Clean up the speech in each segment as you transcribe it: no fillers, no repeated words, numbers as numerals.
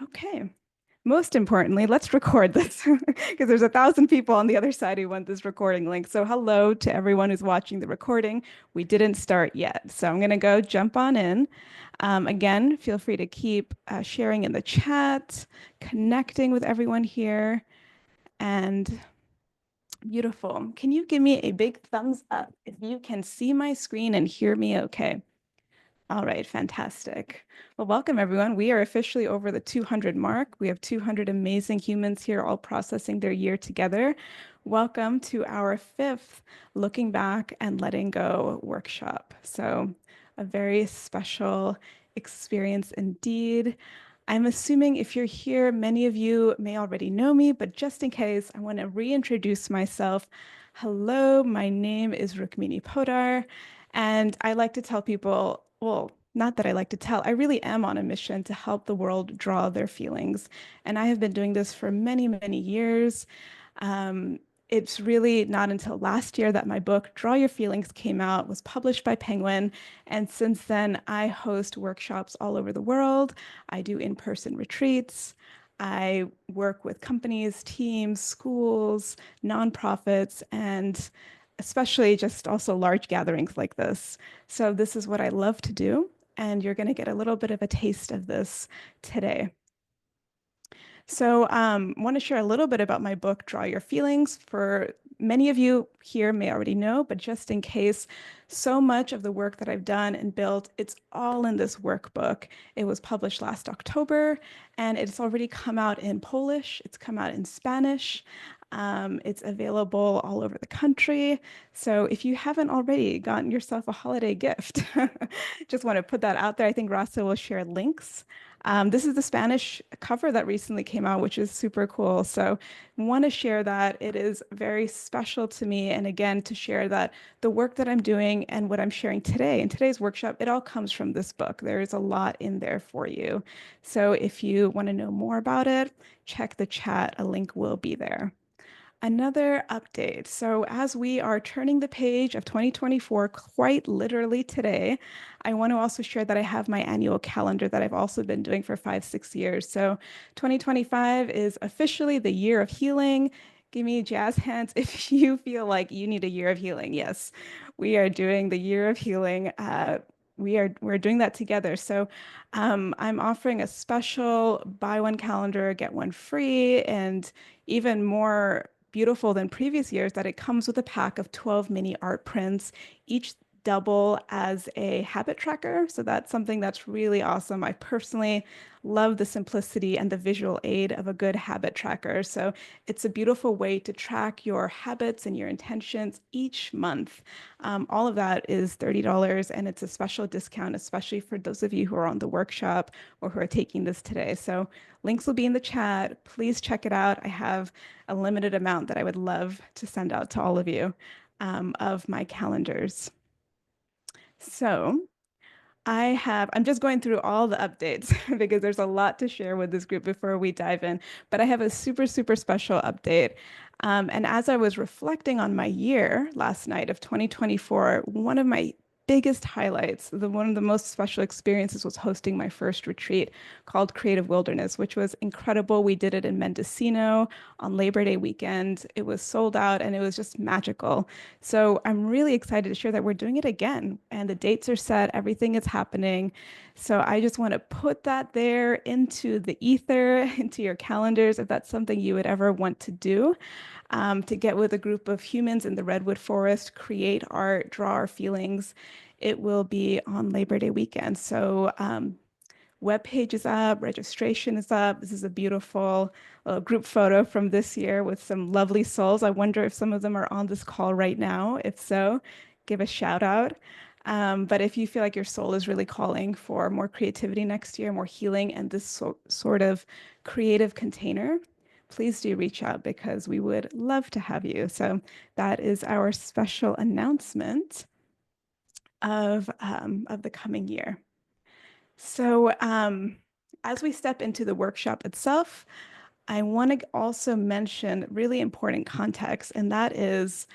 Okay. Most importantly, let's record this because there's 1,000 people on the other side who want this recording link. So hello to everyone who's watching the recording. We didn't start yet. So I'm going to go jump on in. Again, feel free to keep sharing in the chat, connecting with everyone here. And beautiful. Can you give me a big thumbs up if you can see my screen and hear me okay? All right, fantastic. Well, welcome everyone. We are officially over the 200 mark. We have 200 amazing humans here all processing their year together. Welcome to our fifth Looking Back and Letting Go workshop. So, a very special experience indeed. I'm assuming if you're here, many of you may already know me, but just in case, I want to reintroduce myself. Hello, my name is Rukmini Podar. And I like to tell people, well, not that I like to tell, I really am on a mission to help the world draw their feelings. And I have been doing this for many, many years. Um, it's really not until last year that my book, Draw Your Feelings, came out, was published by Penguin. And since then, I host workshops all over the world. I do in-person retreats. I work with companies, teams, schools, nonprofits, and especially just also large gatherings like this. So this is what I love to do, and you're going to get a little bit of a taste of this today. So want to share a little bit about my book, Draw Your Feelings. For many of you here may already know, but just in case, so much of the work that I've done and built, it's all in this workbook. It was published last October, and it's already come out in Polish. It's come out in Spanish. It's available all over the country. So if you haven't already gotten yourself a holiday gift, just want to put that out there. I think Rasa will share links. This is the Spanish cover that recently came out, which is super cool. So want to share that. It is very special to me. And again, to share that the work that I'm doing and what I'm sharing today in today's workshop, it all comes from this book. There is a lot in there for you. So if you want to know more about it, check the chat. A link will be there. Another update. So, as we are turning the page of 2024, quite literally today, I want to also share that I have my annual calendar that I've also been doing for 5, 6 years. So, 2025 is officially the year of healing. Give me jazz hands if you feel like you need a year of healing. Yes, we are doing the year of healing. We're doing that together. So I'm offering a special buy one calendar, get one free, and even more beautiful than previous years that it comes with a pack of 12 mini art prints, each double as a habit tracker. So that's something that's really awesome. I personally love the simplicity and the visual aid of a good habit tracker. So it's a beautiful way to track your habits and your intentions each month. All of that is $30 and it's a special discount, especially for those of you who are on the workshop or who are taking this today. So links will be in the chat. Please check it out. I have a limited amount that I would love to send out to all of you of my calendars. So I'm just going through all the updates because there's a lot to share with this group before we dive in, but I have a super, super special update. And as I was reflecting on my year last night of 2024, one of my biggest highlights, one of the most special experiences was hosting my first retreat called Creative Wilderness, which was incredible. We did it in Mendocino on Labor Day weekend. It was sold out and it was just magical. So I'm really excited to share that we're doing it again and the dates are set, everything is happening. So I just want to put that there into the ether, into your calendars, if that's something you would ever want to do, to get with a group of humans in the Redwood Forest, create art, draw our feelings. It will be on Labor Day weekend. So web page is up, registration is up. This is a beautiful group photo from this year with some lovely souls. I wonder if some of them are on this call right now. If so, give a shout out. But if you feel like your soul is really calling for more creativity next year, more healing, and this sort of creative container, please do reach out because we would love to have you. So that is our special announcement of the coming year. So, as we step into the workshop itself, I want to also mention really important context, and that is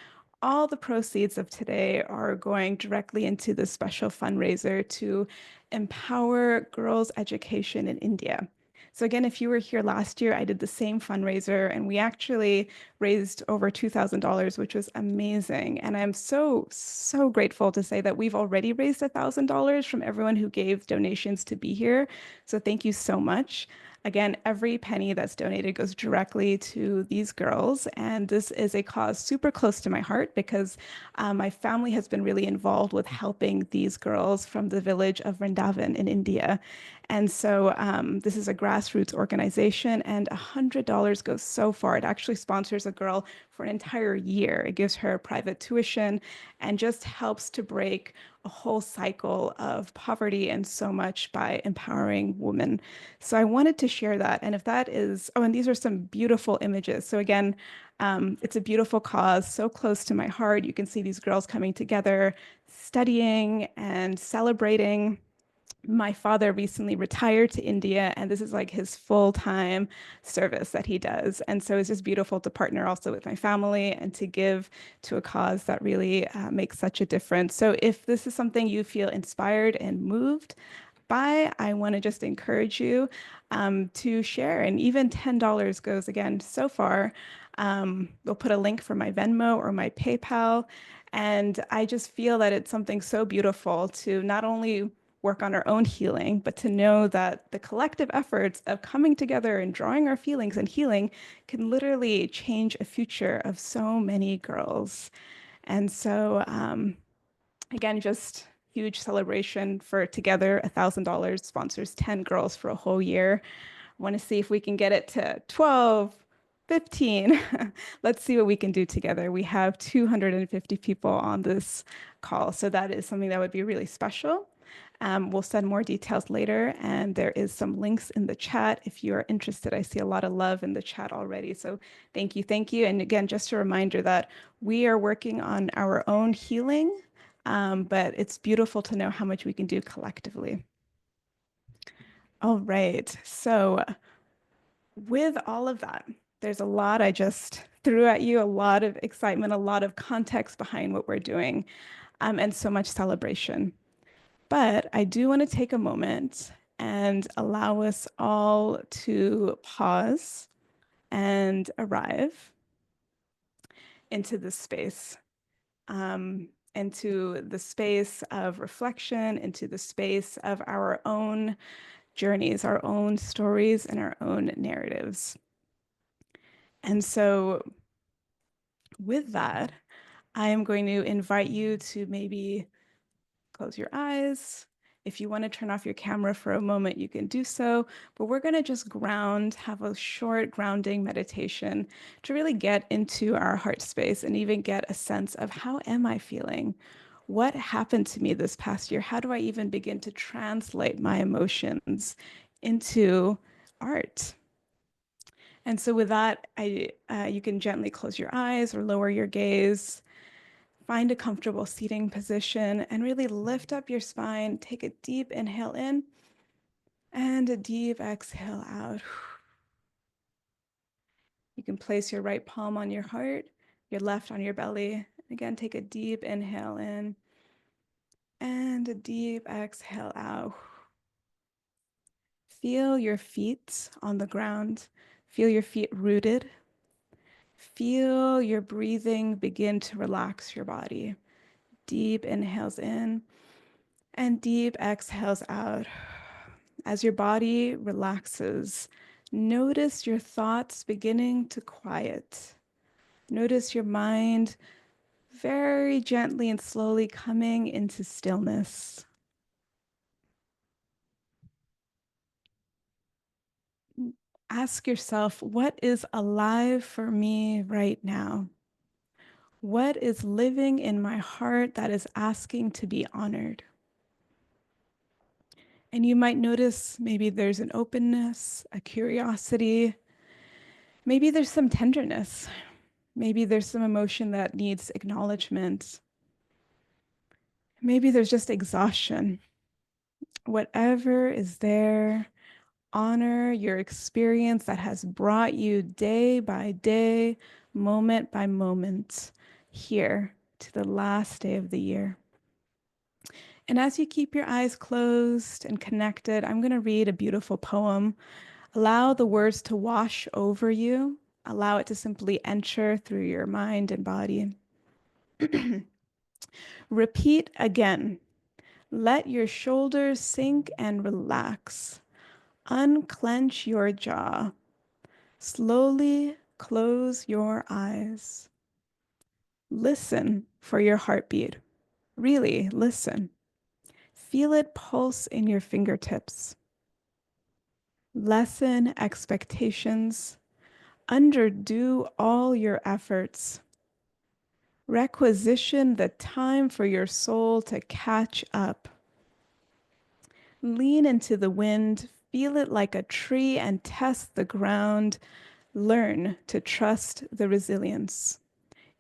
all the proceeds of today are going directly into the special fundraiser to empower girls' education in India. So again, if you were here last year, I did the same fundraiser and we actually raised over $2,000, which was amazing. And I'm so, so grateful to say that we've already raised $1,000 from everyone who gave donations to be here. So thank you so much. Again, every penny that's donated goes directly to these girls. And this is a cause super close to my heart because my family has been really involved with helping these girls from the village of Vrindavan in India. And so this is a grassroots organization, and $100 goes so far. It actually sponsors a girl for an entire year. It gives her private tuition and just helps to break a whole cycle of poverty and so much by empowering women. So I wanted to share that. And if that is, oh, and these are some beautiful images. So again, it's a beautiful cause, so close to my heart. You can see these girls coming together, studying and celebrating. My father recently retired to India, and this is like his full-time service that he does. And so it's just beautiful to partner also with my family and to give to a cause that really makes such a difference. So if this is something you feel inspired and moved by, I want to just encourage you to share. And even $10 goes again so far. We'll put a link for my Venmo or my PayPal. And I just feel that it's something so beautiful to not only work on our own healing, but to know that the collective efforts of coming together and drawing our feelings and healing can literally change a future of so many girls. And so, again, just huge celebration for Together. $1,000 sponsors 10 girls for a whole year. I want to see if we can get it to 12, 15. Let's see what we can do together. We have 250 people on this call, so that is something that would be really special. We'll send more details later, and there is some links in the chat if you are interested. I see a lot of love in the chat already, so thank you, thank you. And again, just a reminder that we are working on our own healing, but it's beautiful to know how much we can do collectively. All right, so with all of that, there's a lot I just threw at you, a lot of excitement, a lot of context behind what we're doing, and so much celebration. But I do want to take a moment and allow us all to pause and arrive into this space, into the space of reflection, into the space of our own journeys, our own stories, and our own narratives. And so, with that, I am going to invite you to maybe close your eyes. If you want to turn off your camera for a moment, you can do so. But we're going to just ground, have a short grounding meditation to really get into our heart space and even get a sense of how am I feeling? What happened to me this past year? How do I even begin to translate my emotions into art? And so with that, you can gently close your eyes or lower your gaze. Find a comfortable seating position and really lift up your spine. Take a deep inhale in and a deep exhale out. You can place your right palm on your heart, your left on your belly. Again, take a deep inhale in and a deep exhale out. Feel your feet on the ground. Feel your feet rooted. Feel your breathing begin to relax your body. Deep inhales in and deep exhales out. As your body relaxes, notice your thoughts beginning to quiet. Notice your mind very gently and slowly coming into stillness. Ask yourself, what is alive for me right now? What is living in my heart that is asking to be honored? And you might notice maybe there's an openness, a curiosity. Maybe there's some tenderness. Maybe there's some emotion that needs acknowledgement. Maybe there's just exhaustion. Whatever is there, honor your experience that has brought you day by day, moment by moment, here to the last day of the year. And as you keep your eyes closed and connected, I'm going to read a beautiful poem Allow the words to wash over you. Allow it to simply enter through your mind and body. Repeat again. Let your shoulders sink and relax. Unclench your jaw. Slowly close your eyes. Listen for your heartbeat. Really listen. Feel it pulse in your fingertips. Lessen expectations. Underdo all your efforts. Requisition the time for your soul to catch up. Lean into the wind, feel it like a tree and test the ground. Learn to trust the resilience.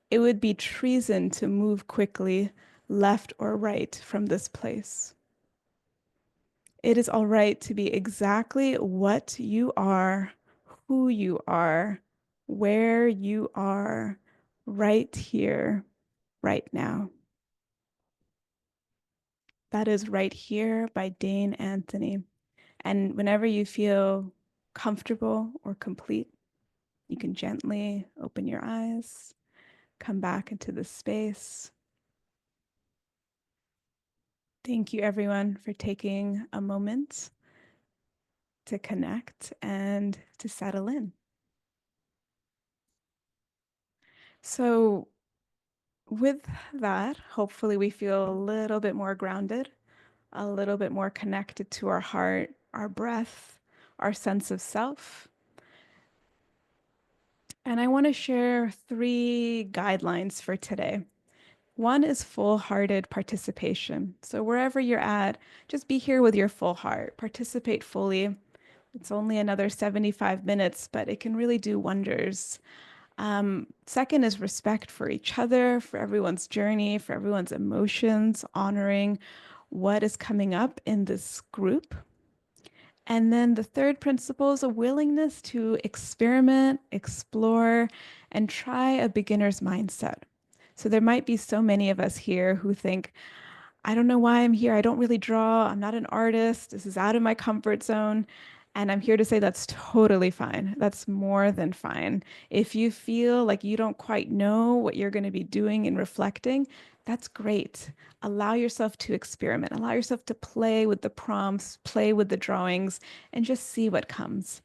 It would be treason to move quickly, left or right from this place. It is all right to be exactly what you are, who you are, where you are, right here, right now. That is Right Here by Dane Anthony. And whenever you feel comfortable or complete, you can gently open your eyes, come back into the space. Thank you, everyone, for taking a moment to connect and to settle in. So, with that, hopefully, we feel a little bit more grounded, a little bit more connected to our heart, our breath, our sense of self. And I want to share 3 guidelines for today. One is full-hearted participation. So wherever you're at, just be here with your full heart, participate fully. It's only another 75 minutes, but it can really do wonders. Second is respect for each other, for everyone's journey, for everyone's emotions, honoring what is coming up in this group. And then the third principle is a willingness to experiment, explore, and try a beginner's mindset. So there might be so many of us here who think, I don't know why I'm here. I don't really draw. I'm not an artist. This is out of my comfort zone. And I'm here to say that's totally fine. That's more than fine. If you feel like you don't quite know what you're going to be doing and reflecting, that's great. Allow yourself to experiment. Allow yourself to play with the prompts, play with the drawings, and just see what comes.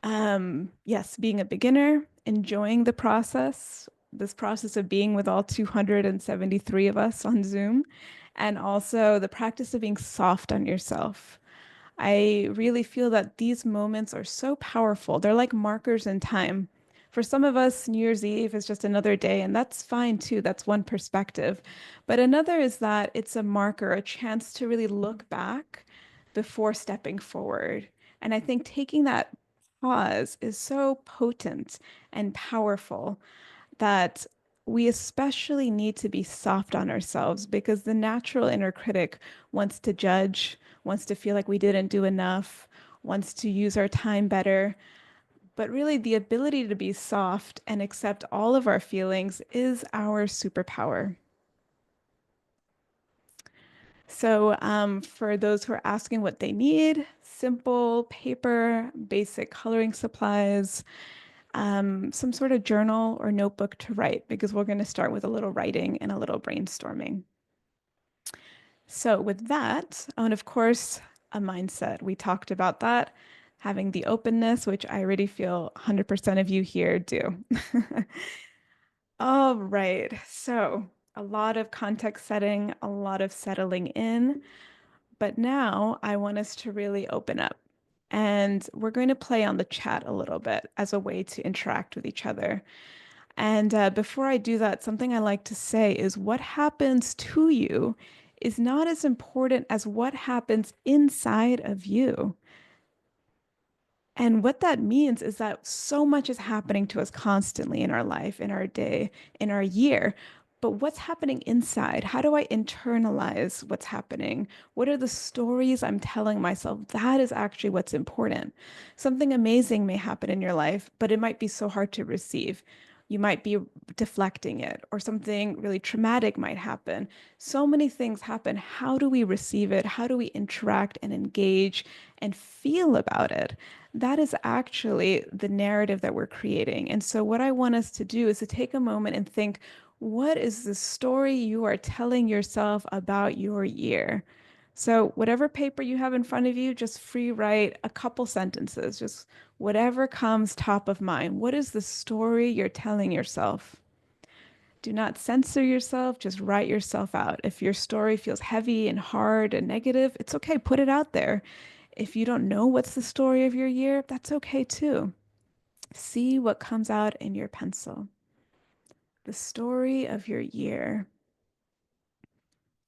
Yes, being a beginner, enjoying the process, this process of being with all 273 of us on Zoom, and also the practice of being soft on yourself. I really feel that these moments are so powerful. They're like markers in time. For some of us, New Year's Eve is just another day, and that's fine too. That's one perspective. But another is that it's a marker, a chance to really look back before stepping forward. And I think taking that pause is so potent and powerful that we especially need to be soft on ourselves because the natural inner critic wants to judge, wants to feel like we didn't do enough, wants to use our time better. But really, the ability to be soft and accept all of our feelings is our superpower. So, for those who are asking what they need, simple paper, basic coloring supplies, some sort of journal or notebook to write, because we're going to start with a little writing and a little brainstorming. So, with that, oh, and of course, a mindset. We talked about that, having the openness, which I already feel 100% of you here do. All right. So, a lot of context setting, a lot of settling in. But now I want us to really open up. And we're going to play on the chat a little bit as a way to interact with each other. And before I do that, something I like to say is what happens to you is not as important as what happens inside of you. And what that means is that so much is happening to us constantly in our life, in our day, in our year. But what's happening inside? How do I internalize what's happening? What are the stories I'm telling myself? That is actually what's important. Something amazing may happen in your life, but it might be so hard to receive. You might be deflecting it, or something really traumatic might happen. So many things happen. How do we receive it? How do we interact and engage and feel about it? That is actually the narrative that we're creating. And so, what I want us to do is to take a moment and think, what is the story you are telling yourself about your year? So, whatever paper you have in front of you, just free write a couple sentences, just whatever comes top of mind. What is the story you're telling yourself? Do not censor yourself, just write yourself out. If your story feels heavy and hard and negative, it's okay, put it out there. If you don't know what's the story of your year, that's okay too. See what comes out in your pencil. The story of your year.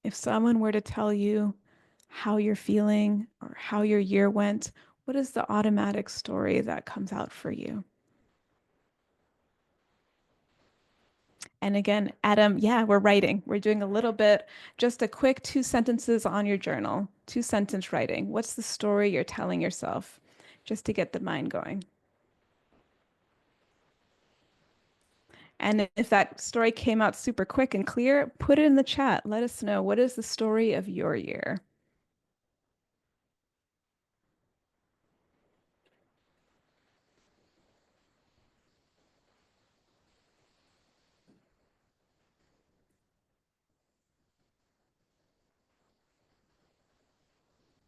If someone were to tell you how you're feeling or how your year went, what is the automatic story that comes out for you? And again, Adam, yeah, we're writing. We're doing a little bit, just a quick 2 sentences on your journal, 2 sentence writing. What's the story you're telling yourself? Just to get the mind going. And if that story came out super quick and clear, put it in the chat. Let us know, what is the story of your year?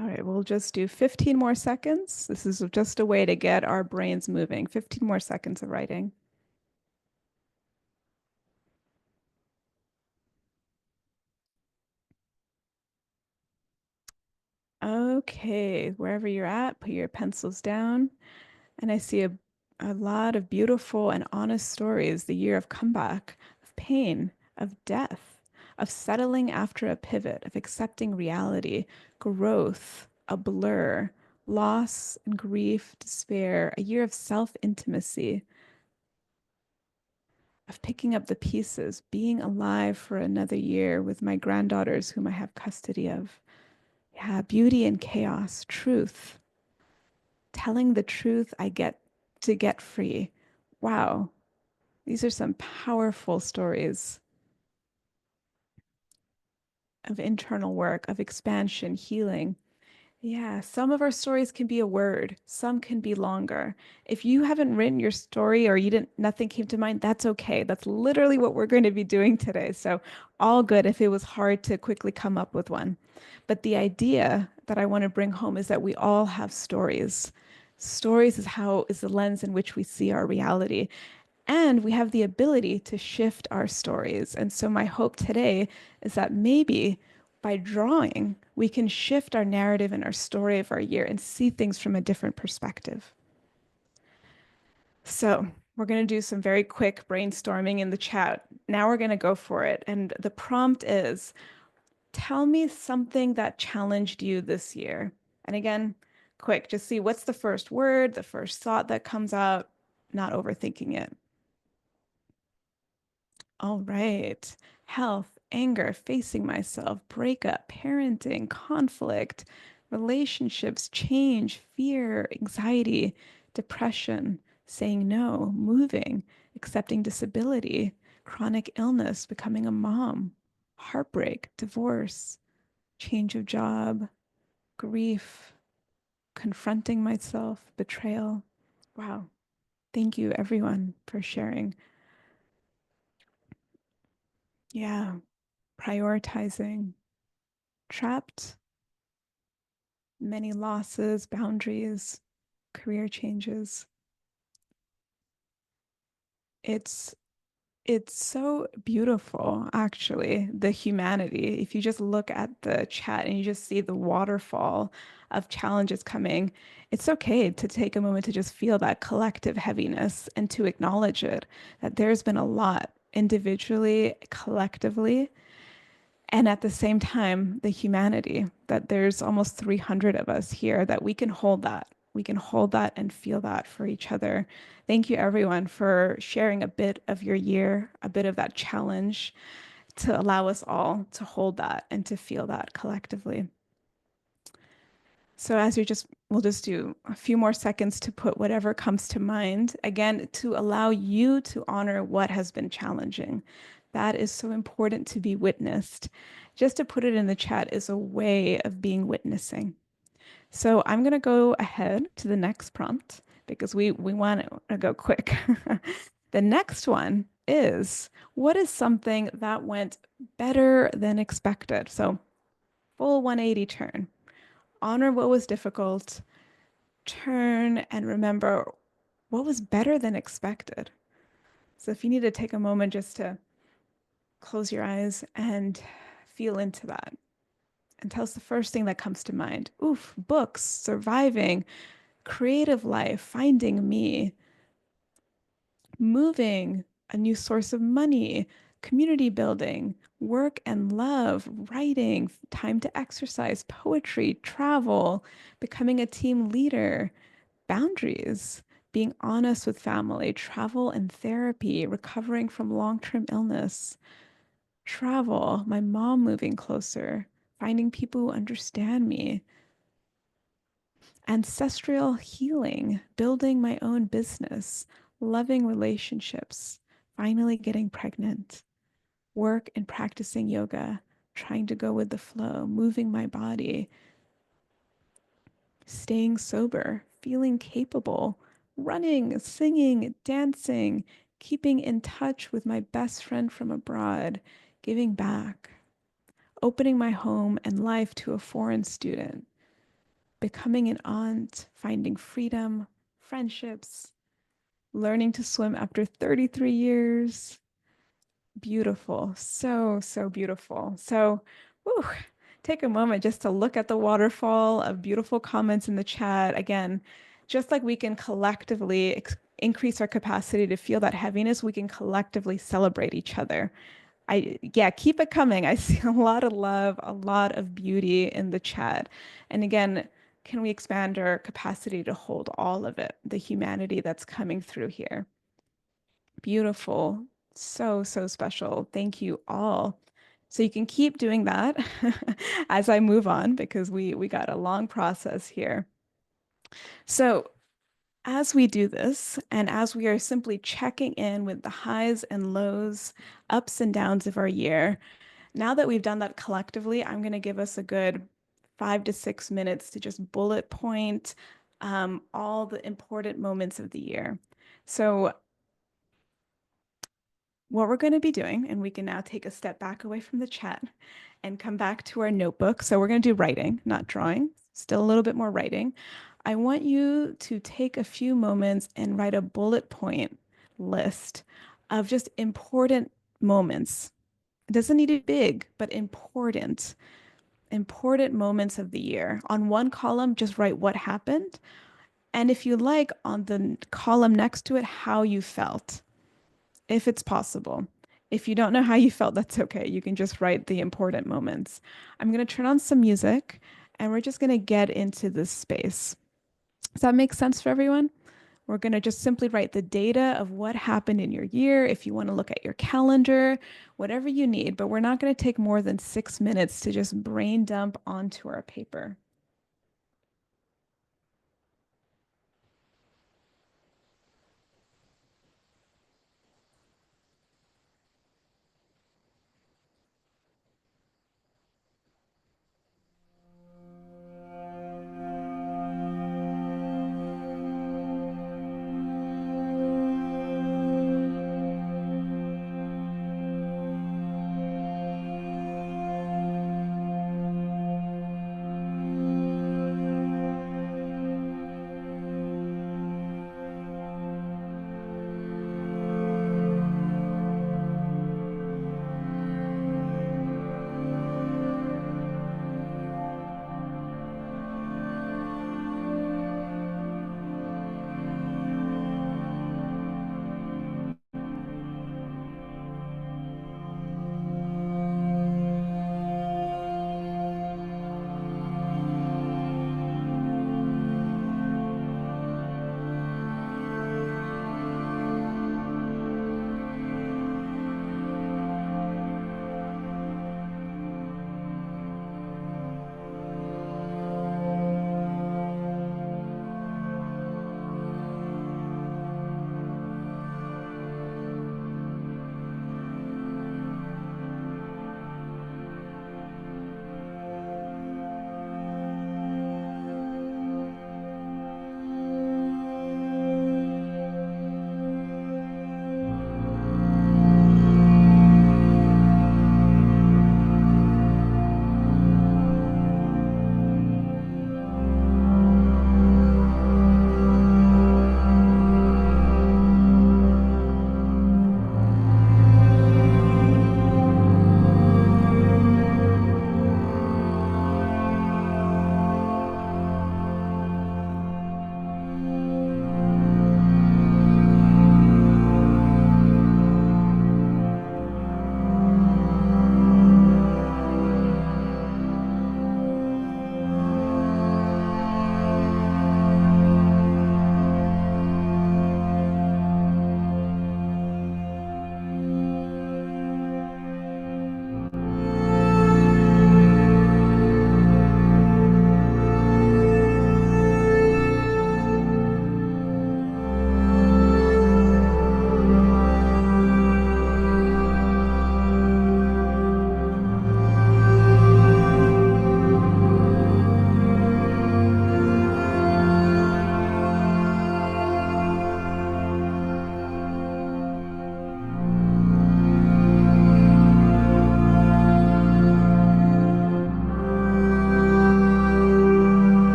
All right, we'll just do 15 more seconds. This is just a way to get our brains moving. 15 more seconds of writing. Okay, wherever you're at, put your pencils down. And I see a lot of beautiful and honest stories. The year of comeback, of pain, of death, of settling after a pivot, of accepting reality, growth, a blur, loss and grief, despair, a year of self-intimacy, of picking up the pieces, being alive for another year with my granddaughters, whom I have custody of. Yeah, beauty and chaos, truth, telling the truth I get to get free. Wow, these are some powerful stories of internal work, of expansion, healing. Yeah, some of our stories can be a word, some can be longer. If you haven't written your story or you didn't, nothing came to mind, that's okay. That's literally what we're going to be doing today. So, all good if it was hard to quickly come up with one. But the idea that I want to bring home is that we all have stories. Stories is the lens in which we see our reality. And we have the ability to shift our stories. And so, my hope today is that maybe by drawing, we can shift our narrative and our story of our year and see things from a different perspective. So, we're going to do some very quick brainstorming in the chat. Now, we're going to go for it. And the prompt is, tell me something that challenged you this year. And again, quick, just see what's the first word, the first thought that comes out, not overthinking it. All right. Health, anger, facing myself, breakup, parenting, conflict, relationships, change, fear, anxiety, depression, saying no, moving, accepting disability, chronic illness, becoming a mom, heartbreak, divorce, change of job, grief, confronting myself, betrayal. Wow. Thank you, everyone, for sharing. Yeah. Prioritizing, trapped, many losses, boundaries, career changes. It's it's so beautiful, actually, the humanity. If you just look at the chat and you just see the waterfall of challenges coming, it's okay to take a moment to just feel that collective heaviness and to acknowledge it, that there's been a lot individually, collectively. And at the same time, the humanity that there's almost 300 of us here, that we can hold that. We can hold that and feel that for each other. Thank you, everyone, for sharing a bit of your year, a bit of that challenge to allow us all to hold that and to feel that collectively. So we'll just do a few more seconds to put whatever comes to mind, again, to allow you to honor what has been challenging. That is so important to be witnessed. Just to put it in the chat is a way of being witnessing. So I'm going to go ahead to the next prompt because we want to go quick. The next one is, what is something that went better than expected? So full 180 turn. Honor what was difficult, turn and remember what was better than expected. So if you need to take a moment just to close your eyes and feel into that. And tell us the first thing that comes to mind. Oof, books, surviving, creative life, finding me, moving, a new source of money, community building, work and love, writing, time to exercise, poetry, travel, becoming a team leader, boundaries, being honest with family, travel and therapy, recovering from long-term illness, travel, my mom moving closer, finding people who understand me, ancestral healing, building my own business, loving relationships, finally getting pregnant, work and practicing yoga, trying to go with the flow, moving my body, staying sober, feeling capable, running, singing, dancing, keeping in touch with my best friend from abroad, giving back, opening my home and life to a foreign student, becoming an aunt, finding freedom, friendships, learning to swim after 33 years. Beautiful. So, so beautiful. So, whew, take a moment just to look at the waterfall of beautiful comments in the chat. Again, just like we can collectively increase our capacity to feel that heaviness, we can collectively celebrate each other. Yeah, keep it coming. I see a lot of love, a lot of beauty in the chat. And again, can we expand our capacity to hold all of it, the humanity that's coming through here? Beautiful. So, so special. Thank you all. So you can keep doing that as I move on because we got a long process here. So as we do this, and as we are simply checking in with the highs and lows, ups and downs of our year, now that we've done that collectively, I'm going to give us a good 5 to 6 minutes to just bullet point all the important moments of the year. So what we're going to be doing, and we can now take a step back away from the chat and come back to our notebook. So we're going to do writing, not drawing, still a little bit more writing. I want you to take a few moments and write a bullet point list of just important moments. It doesn't need to be big, but important moments of the year. On one column, just write what happened. And if you like, on the column next to it, how you felt, if it's possible. If you don't know how you felt, that's okay. You can just write the important moments. I'm going to turn on some music and we're just going to get into this space. Does that make sense for everyone? We're going to just simply write the data of what happened in your year. If you want to look at your calendar, whatever you need, but we're not going to take more than 6 minutes to just brain dump onto our paper.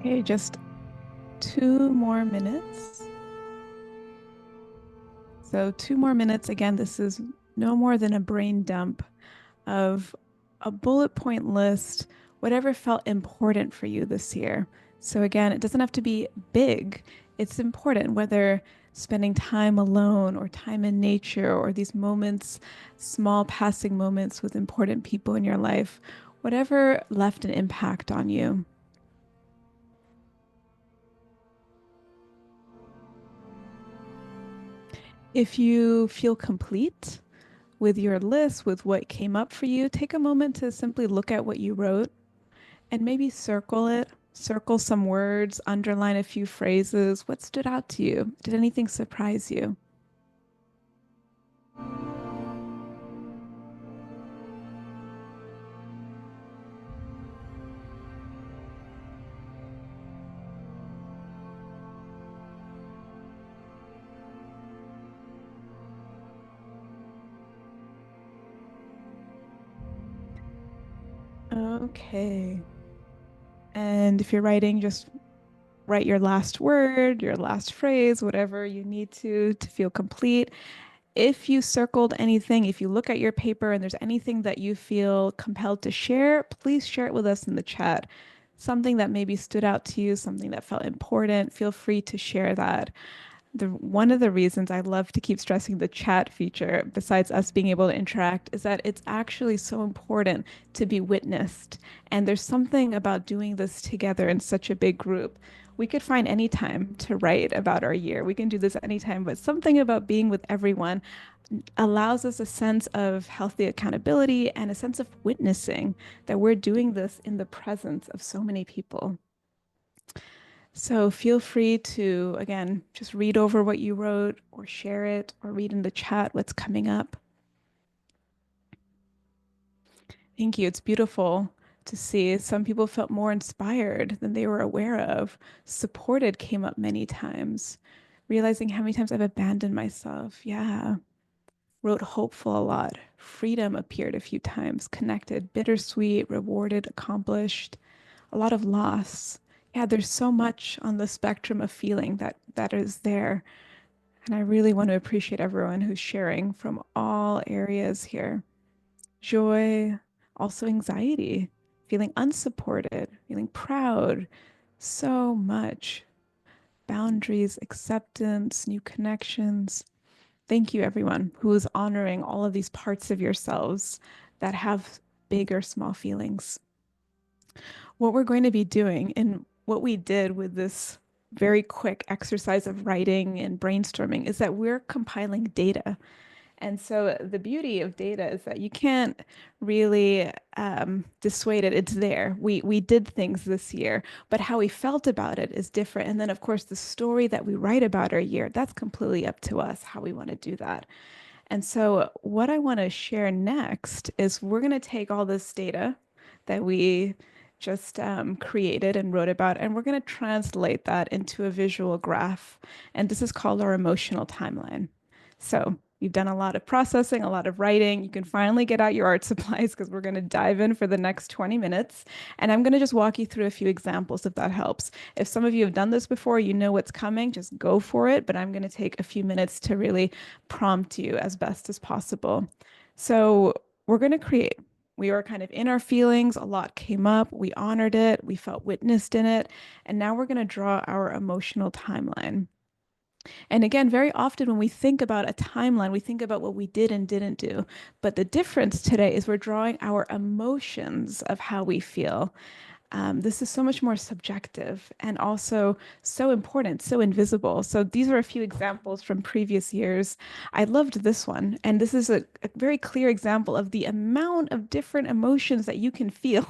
Okay, just 2 more minutes. So 2 more minutes. Again, this is no more than a brain dump of a bullet point list, whatever felt important for you this year. So again, it doesn't have to be big. It's important whether spending time alone or time in nature or these moments, small passing moments with important people in your life, whatever left an impact on you. If you feel complete with your list, with what came up for you, take a moment to simply look at what you wrote and maybe circle it, circle some words, underline a few phrases. What stood out to you? Did anything surprise you? Okay. And if you're writing, just write your last word, your last phrase, whatever you need to feel complete. If you circled anything, if you look at your paper and there's anything that you feel compelled to share, please share it with us in the chat. Something that maybe stood out to you, something that felt important, feel free to share that. One of the reasons I love to keep stressing the chat feature, besides us being able to interact, is that it's actually so important to be witnessed. And there's something about doing this together in such a big group. We could find any time to write about our year. We can do this anytime, but something about being with everyone allows us a sense of healthy accountability and a sense of witnessing that we're doing this in the presence of so many people. So feel free to, again, just read over what you wrote or share it or read in the chat what's coming up. Thank you. It's beautiful to see. Some people felt more inspired than they were aware of. Supported came up many times. Realizing how many times I've abandoned myself. Yeah. Wrote hopeful a lot. Freedom appeared a few times. Connected, bittersweet, rewarded, accomplished. A lot of loss. Yeah, there's so much on the spectrum of feeling that is there. And I really want to appreciate everyone who's sharing from all areas here. Joy, also anxiety, feeling unsupported, feeling proud, so much. Boundaries, acceptance, new connections. Thank you, everyone who is honoring all of these parts of yourselves that have big or small feelings. What we're going to be doing and what we did with this very quick exercise of writing and brainstorming is that we're compiling data. And so the beauty of data is that you can't really dissuade it. It's there. We did things this year, but how we felt about it is different. And then, of course, the story that we write about our year, that's completely up to us how we want to do that. And so what I want to share next is we're going to take all this data that we just created and wrote about, and we're going to translate that into a visual graph. And this is called our emotional timeline. So You've done a lot of processing, a lot of writing. You can finally get out your art supplies because we're going to dive in for the next 20 minutes. And I'm going to just walk you through a few examples if that helps. If some of you have done this before, you know what's coming, just go for it. But I'm going to take a few minutes to really prompt you as best as possible. So we're going to create. We were kind of in our feelings. A lot came up. We honored it. We felt witnessed in it. And now we're going to draw our emotional timeline. And again, very often when we think about a timeline, we think about what we did and didn't do. But the difference today is we're drawing our emotions of how we feel. This is so much more subjective and also so important, so invisible. So these are a few examples from previous years. I loved this one. And this is a very clear example of the amount of different emotions that you can feel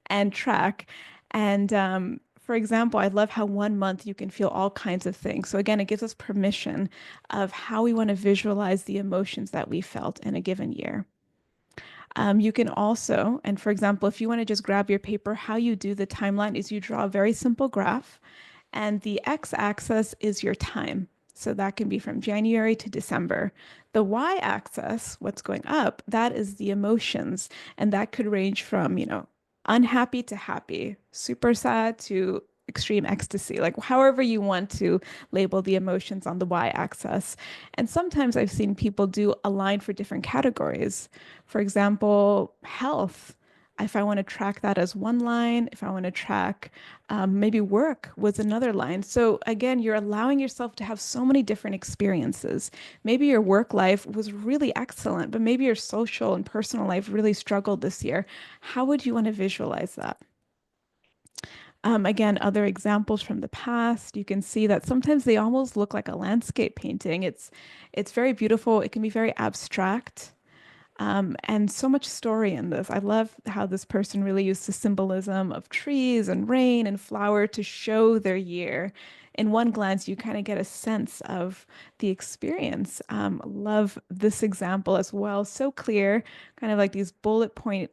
and track. And for example, I love how 1 month you can feel all kinds of things. So again, it gives us permission of how we want to visualize the emotions that we felt in a given year. You can also, and for example, if you want to just grab your paper, how you do the timeline is you draw a very simple graph, and the x-axis is your time. So that can be from January to December. The y-axis, what's going up, that is the emotions, and that could range from, unhappy to happy, super sad to extreme ecstasy, like however you want to label the emotions on the y-axis. And sometimes I've seen people do a line for different categories. For example, health. If I want to track that as one line, if I want to track maybe work was another line. So again, you're allowing yourself to have so many different experiences. Maybe your work life was really excellent, but maybe your social and personal life really struggled this year. How would you want to visualize that? Again, other examples from the past, you can see that sometimes they almost look like a landscape painting. It's very beautiful. It can be very abstract. And so much story in this. I love how this person really used the symbolism of trees and rain and flower to show their year. In one glance, you kind of get a sense of the experience. Love this example as well. So clear, kind of like these bullet point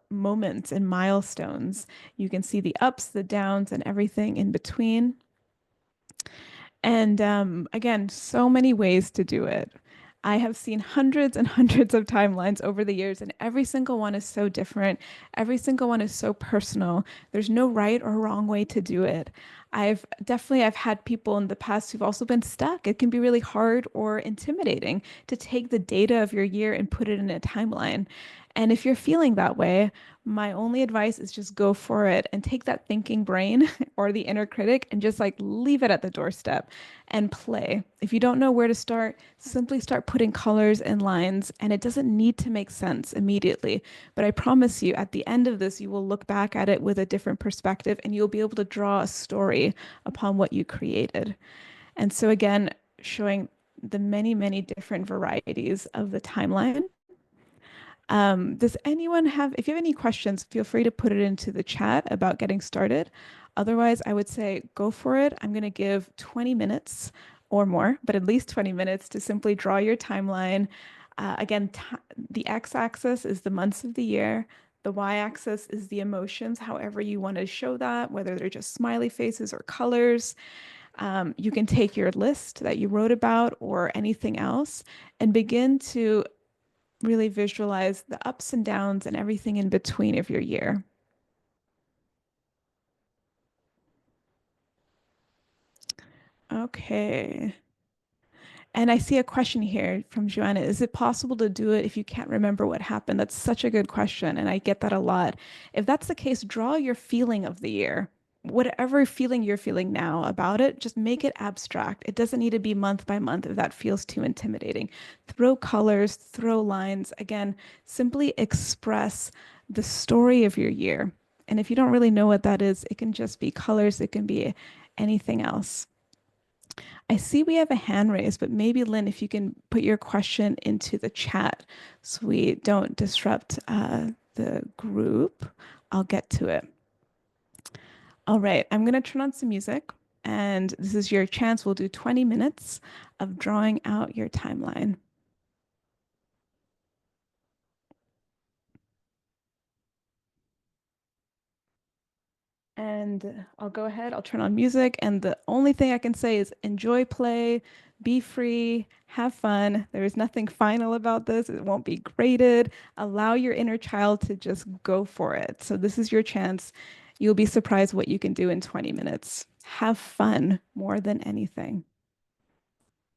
moments and milestones. You can see the ups, the downs, and everything in between. And again, so many ways to do it. I have seen hundreds and hundreds of timelines over the years, and every single one is so different. Every single one is so personal. There's no right or wrong way to do it. I've had people in the past who've also been stuck. It can be really hard or intimidating to take the data of your year and put it in a timeline. And if you're feeling that way, my only advice is just go for it and take that thinking brain or the inner critic and just like leave it at the doorstep and play. If you don't know where to start, simply start putting colors and lines, and it doesn't need to make sense immediately. But I promise you, at the end of this, you will look back at it with a different perspective and you'll be able to draw a story upon what you created. And so, again, showing the many, many different varieties of the timeline. Does anyone have, if you have any questions, feel free to put it into the chat about getting started. Otherwise, I would say go for it. I'm going to give 20 minutes or more, but at least 20 minutes to simply draw your timeline. Again, the x-axis is the months of the year. The y-axis is the emotions, however you want to show that, whether they're just smiley faces or colors. You can take your list that you wrote about or anything else and begin to really visualize the ups and downs and everything in between of your year. Okay. And I see a question here from Joanna. Is it possible to do it if you can't remember what happened? That's such a good question, and I get that a lot. If that's the case, draw your feeling of the year. Whatever feeling you're feeling now about it, just make it abstract. It doesn't need to be month by month if that feels too intimidating. Throw colors, throw lines. Again, simply express the story of your year. And if you don't really know what that is, it can just be colors, it can be anything else. I see we have a hand raised, but maybe Lynn, if you can put your question into the chat so we don't disrupt the group, I'll get to it. All right, I'm going to turn on some music, and this is your chance. We'll do 20 minutes of drawing out your timeline. And I'll go ahead, I'll turn on music, and the only thing I can say is enjoy play, be free, have fun. There is nothing final about this. It won't be graded. Allow your inner child to just go for it. So this is your chance. You'll be surprised what you can do in 20 minutes. Have fun more than anything.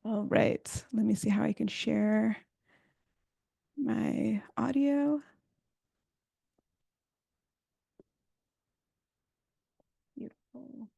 All right, let me see how I can share my audio. Beautiful.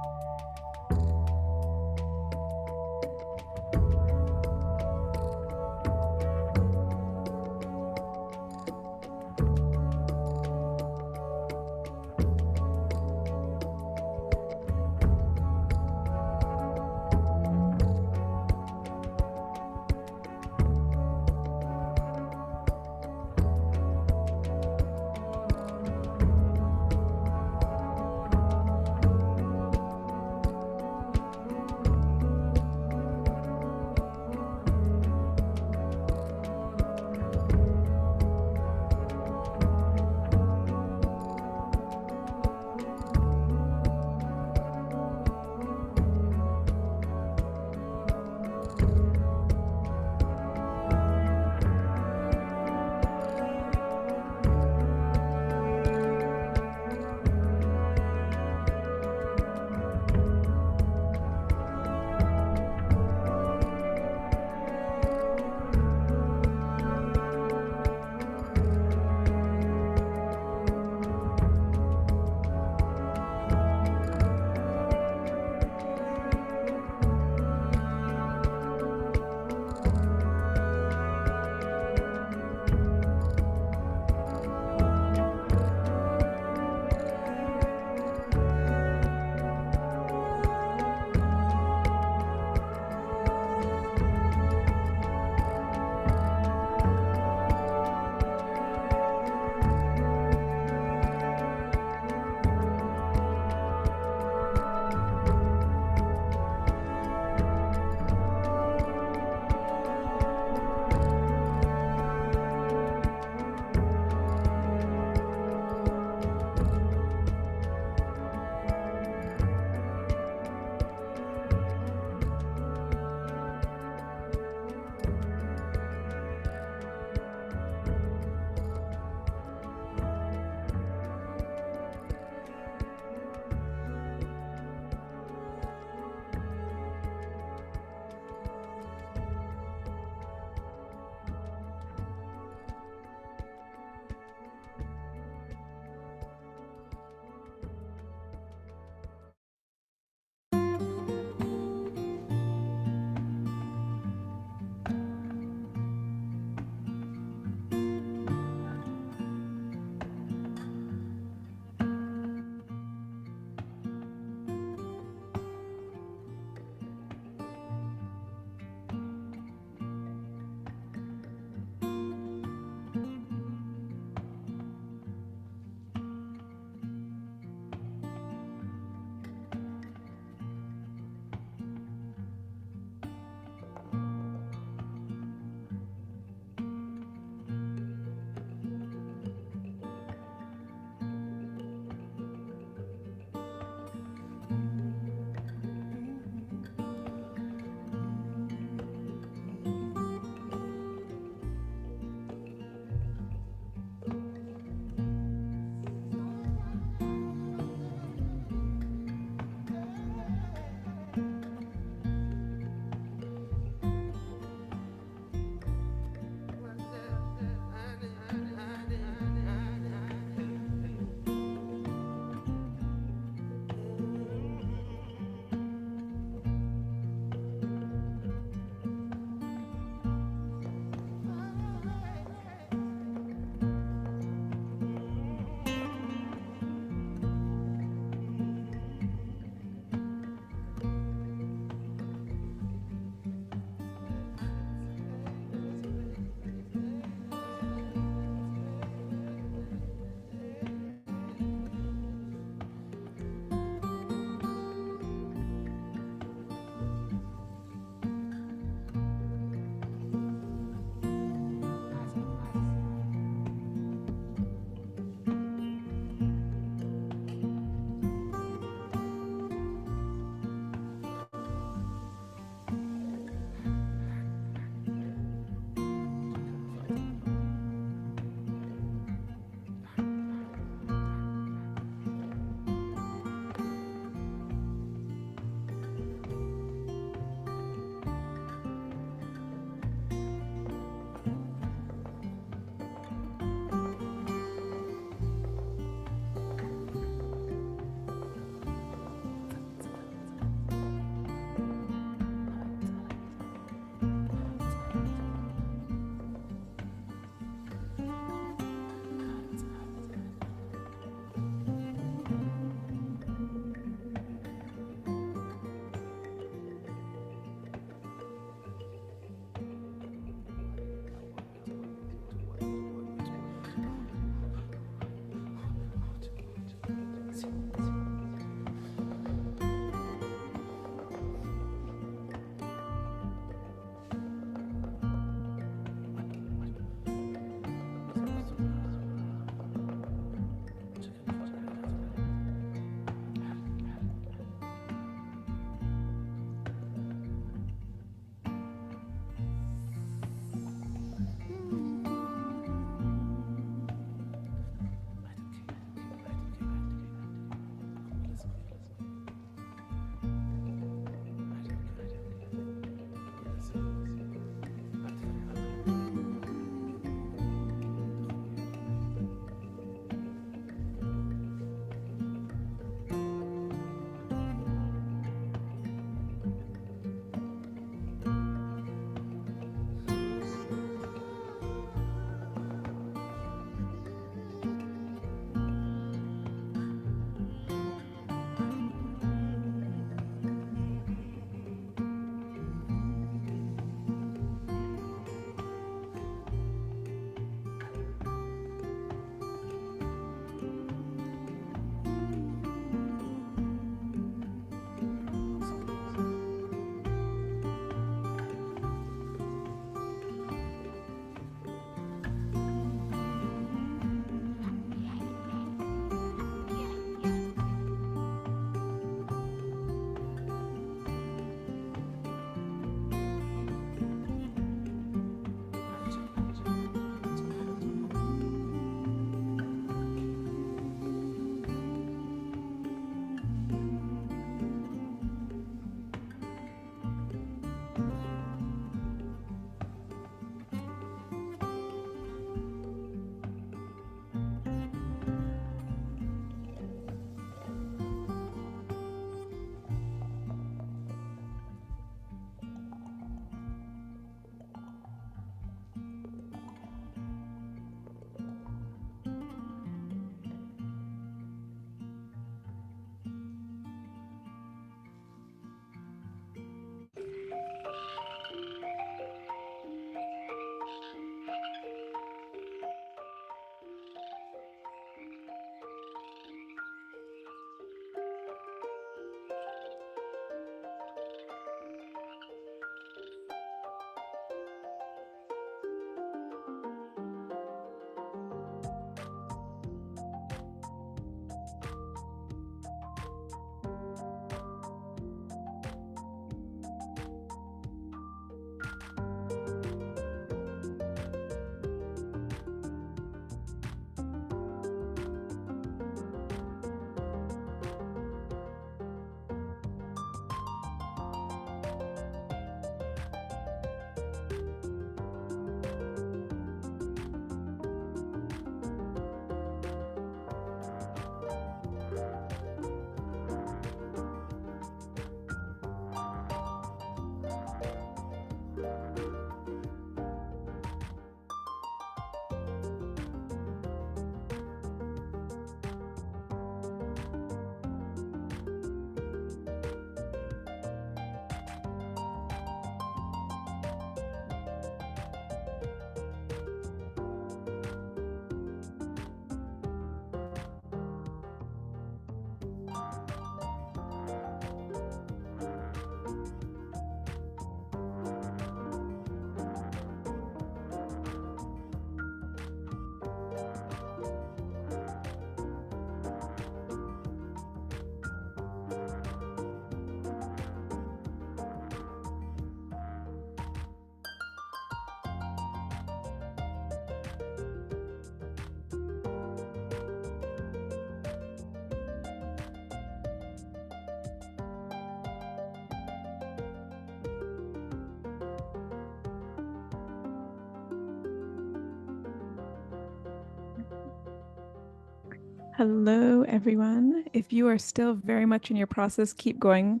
Hello, everyone. If you are still very much in your process, keep going.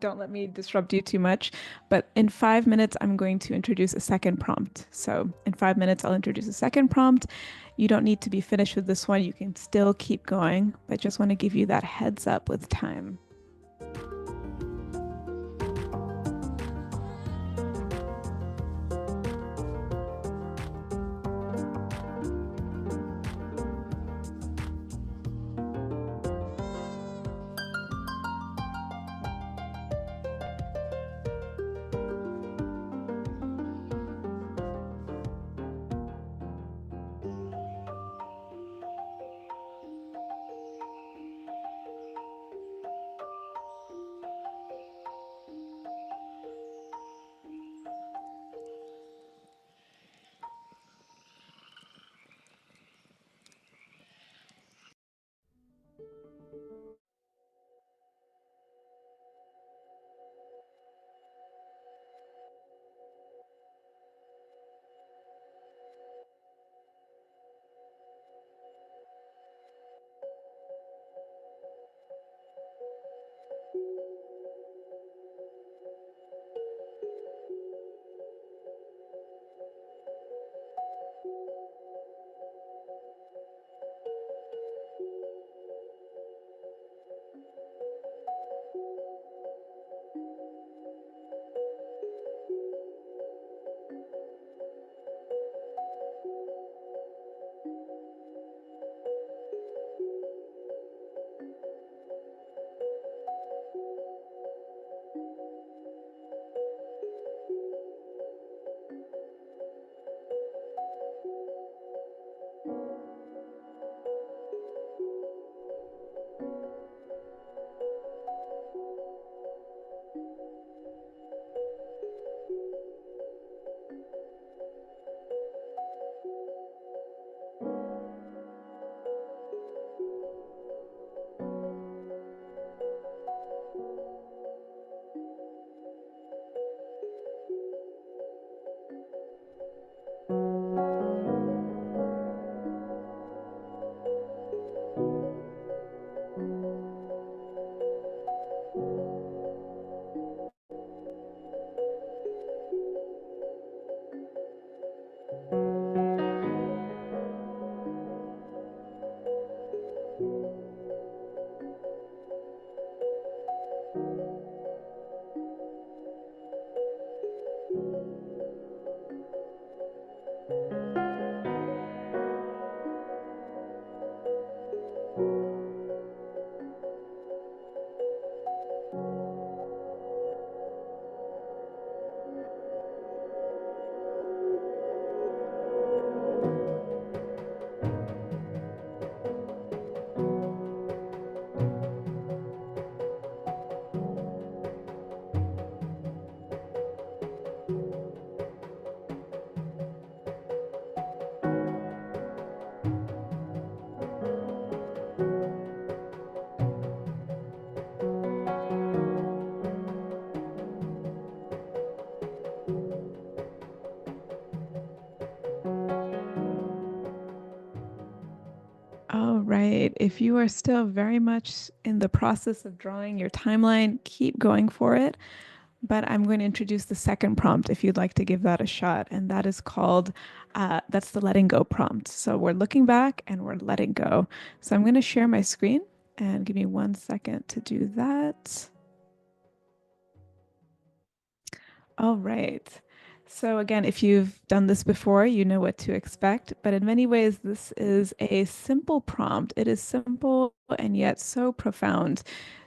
Don't let me disrupt you too much. But in 5 minutes, I'm going to introduce a second prompt. So in 5 minutes, I'll introduce a second prompt. You don't need to be finished with this one. You can still keep going, but just want to give you that heads up with time. All right. If you are still very much in the process of drawing your timeline, keep going for it. But I'm going to introduce the second prompt if you'd like to give that a shot. And that is called, that's the letting go prompt. So we're looking back and we're letting go. So I'm going to share my screen and give me 1 second to do that. All right. So again, if you've done this before, you know what to expect. But in many ways, this is a simple prompt. It is simple and yet so profound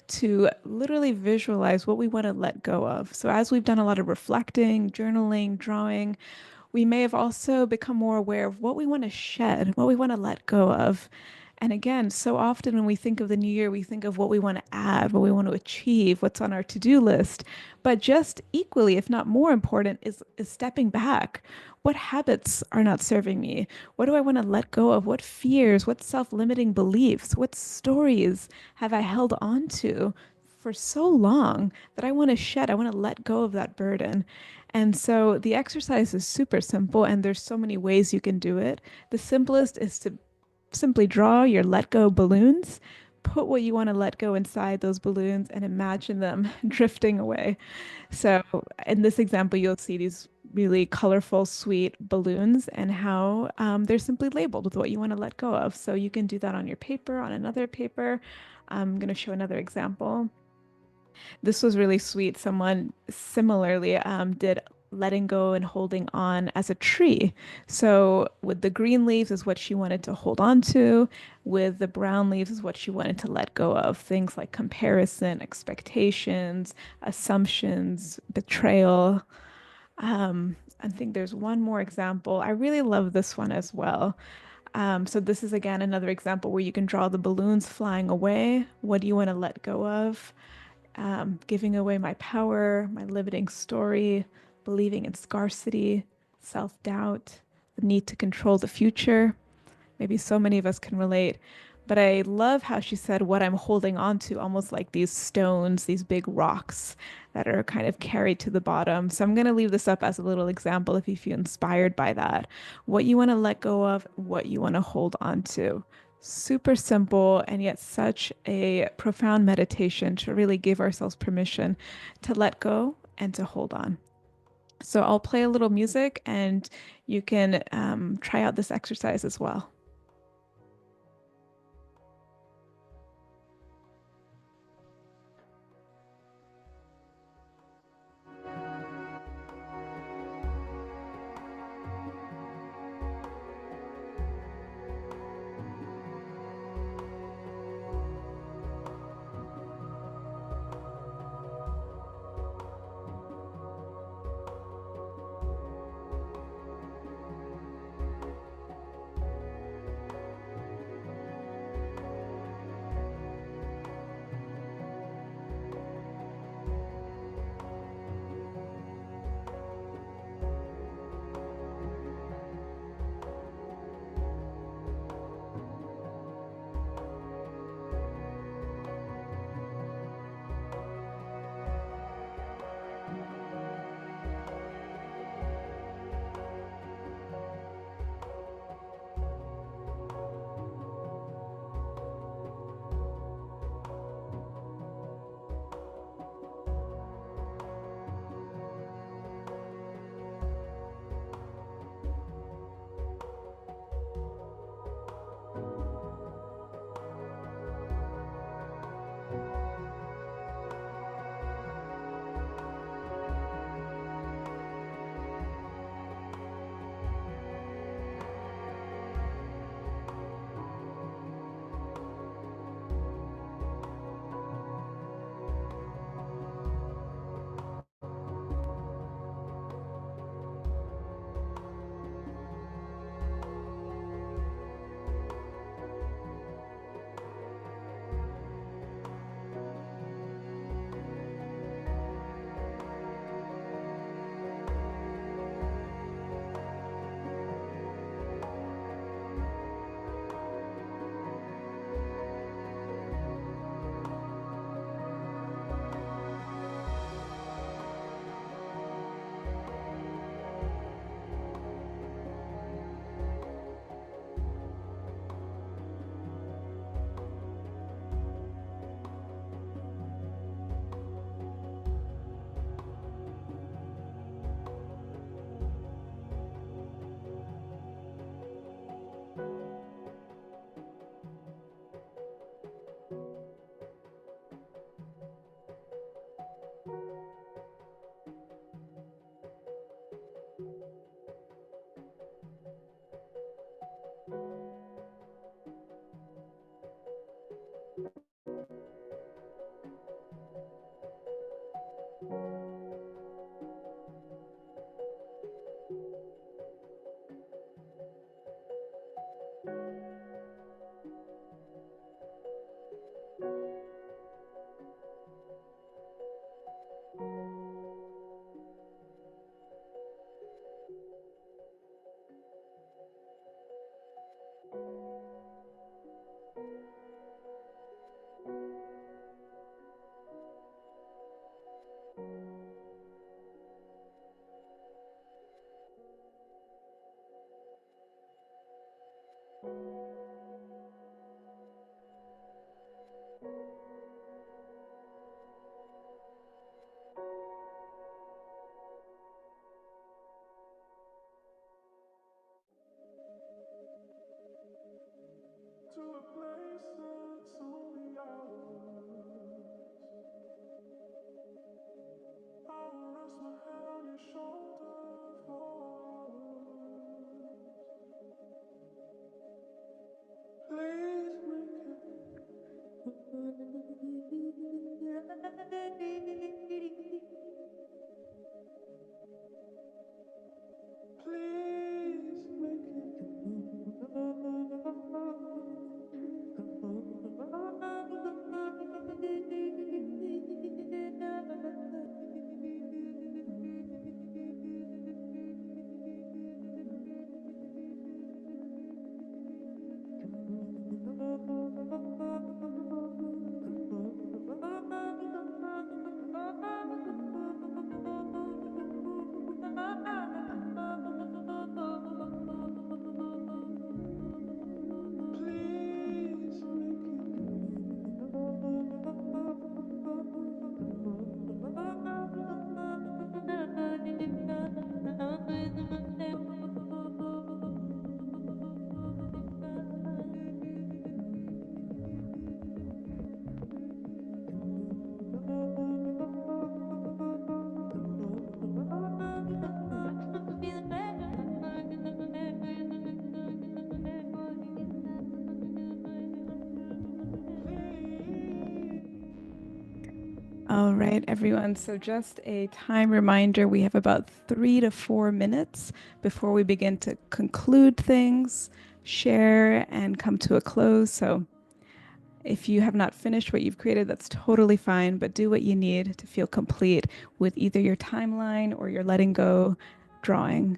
to literally visualize what we want to let go of. So as we've done a lot of reflecting, journaling, drawing, we may have also become more aware of what we want to shed, what we want to let go of. And again, so often when we think of the new year, we think of what we want to add, what we want to achieve, what's on our to-do list. But just equally, if not more important, is stepping back. What habits are not serving me? What do I want to let go of? What fears, what self-limiting beliefs, what stories have I held on to for so long that I want to shed? I want to let go of that burden. And so the exercise is super simple, and there's so many ways you can do it. The simplest is to simply draw your let go balloons, put what you want to let go inside those balloons, and imagine them drifting away. So in this example, you'll see these really colorful, sweet balloons and how they're simply labeled with what you want to let go of. So you can do that on your paper, on another paper. I'm going to show another example. This was really sweet. Someone similarly did letting go and holding on as a tree. So with the green leaves is what she wanted to hold on to. With the brown leaves is what she wanted to let go of. Things like comparison, expectations, assumptions, betrayal. I think there's one more example. I really love this one as well. So this is again another example where you can draw the balloons flying away. What do you want to let go of? Giving away my power, my limiting story, believing in scarcity, self-doubt, the need to control the future. Maybe so many of us can relate. But I love how she said what I'm holding on to, almost like these stones, these big rocks that are kind of carried to the bottom. So I'm going to leave this up as a little example if you feel inspired by that. What you want to let go of, what you want to hold on to. Super simple and yet such a profound meditation to really give ourselves permission to let go and to hold on. So I'll play a little music and you can try out this exercise as well. All right, everyone. So, just a time reminder, we have about 3 to 4 minutes before we begin to conclude things, share, and come to a close. So, if you have not finished what you've created, that's totally fine, but do what you need to feel complete with either your timeline or your letting go drawing.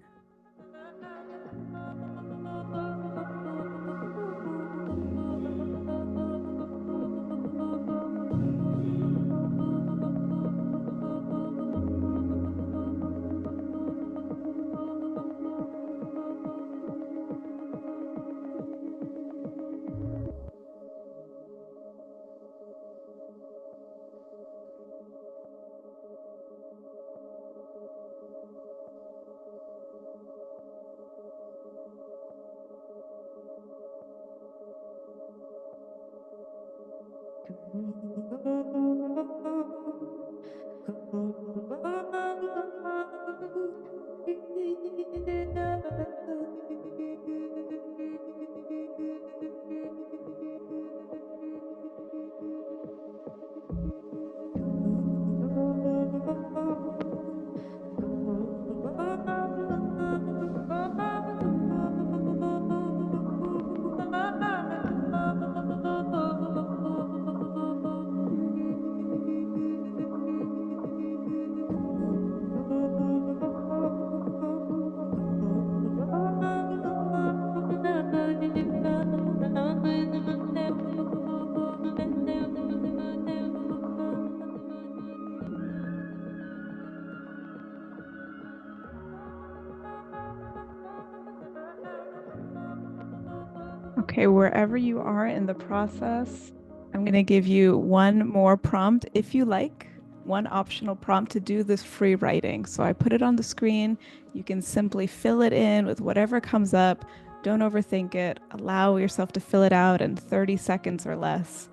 Okay, wherever you are in the process, I'm going to give you one more prompt if you like, one optional prompt to do this free writing. So I put it on the screen. You can simply fill it in with whatever comes up. Don't overthink it. Allow yourself to fill it out in 30 seconds or less.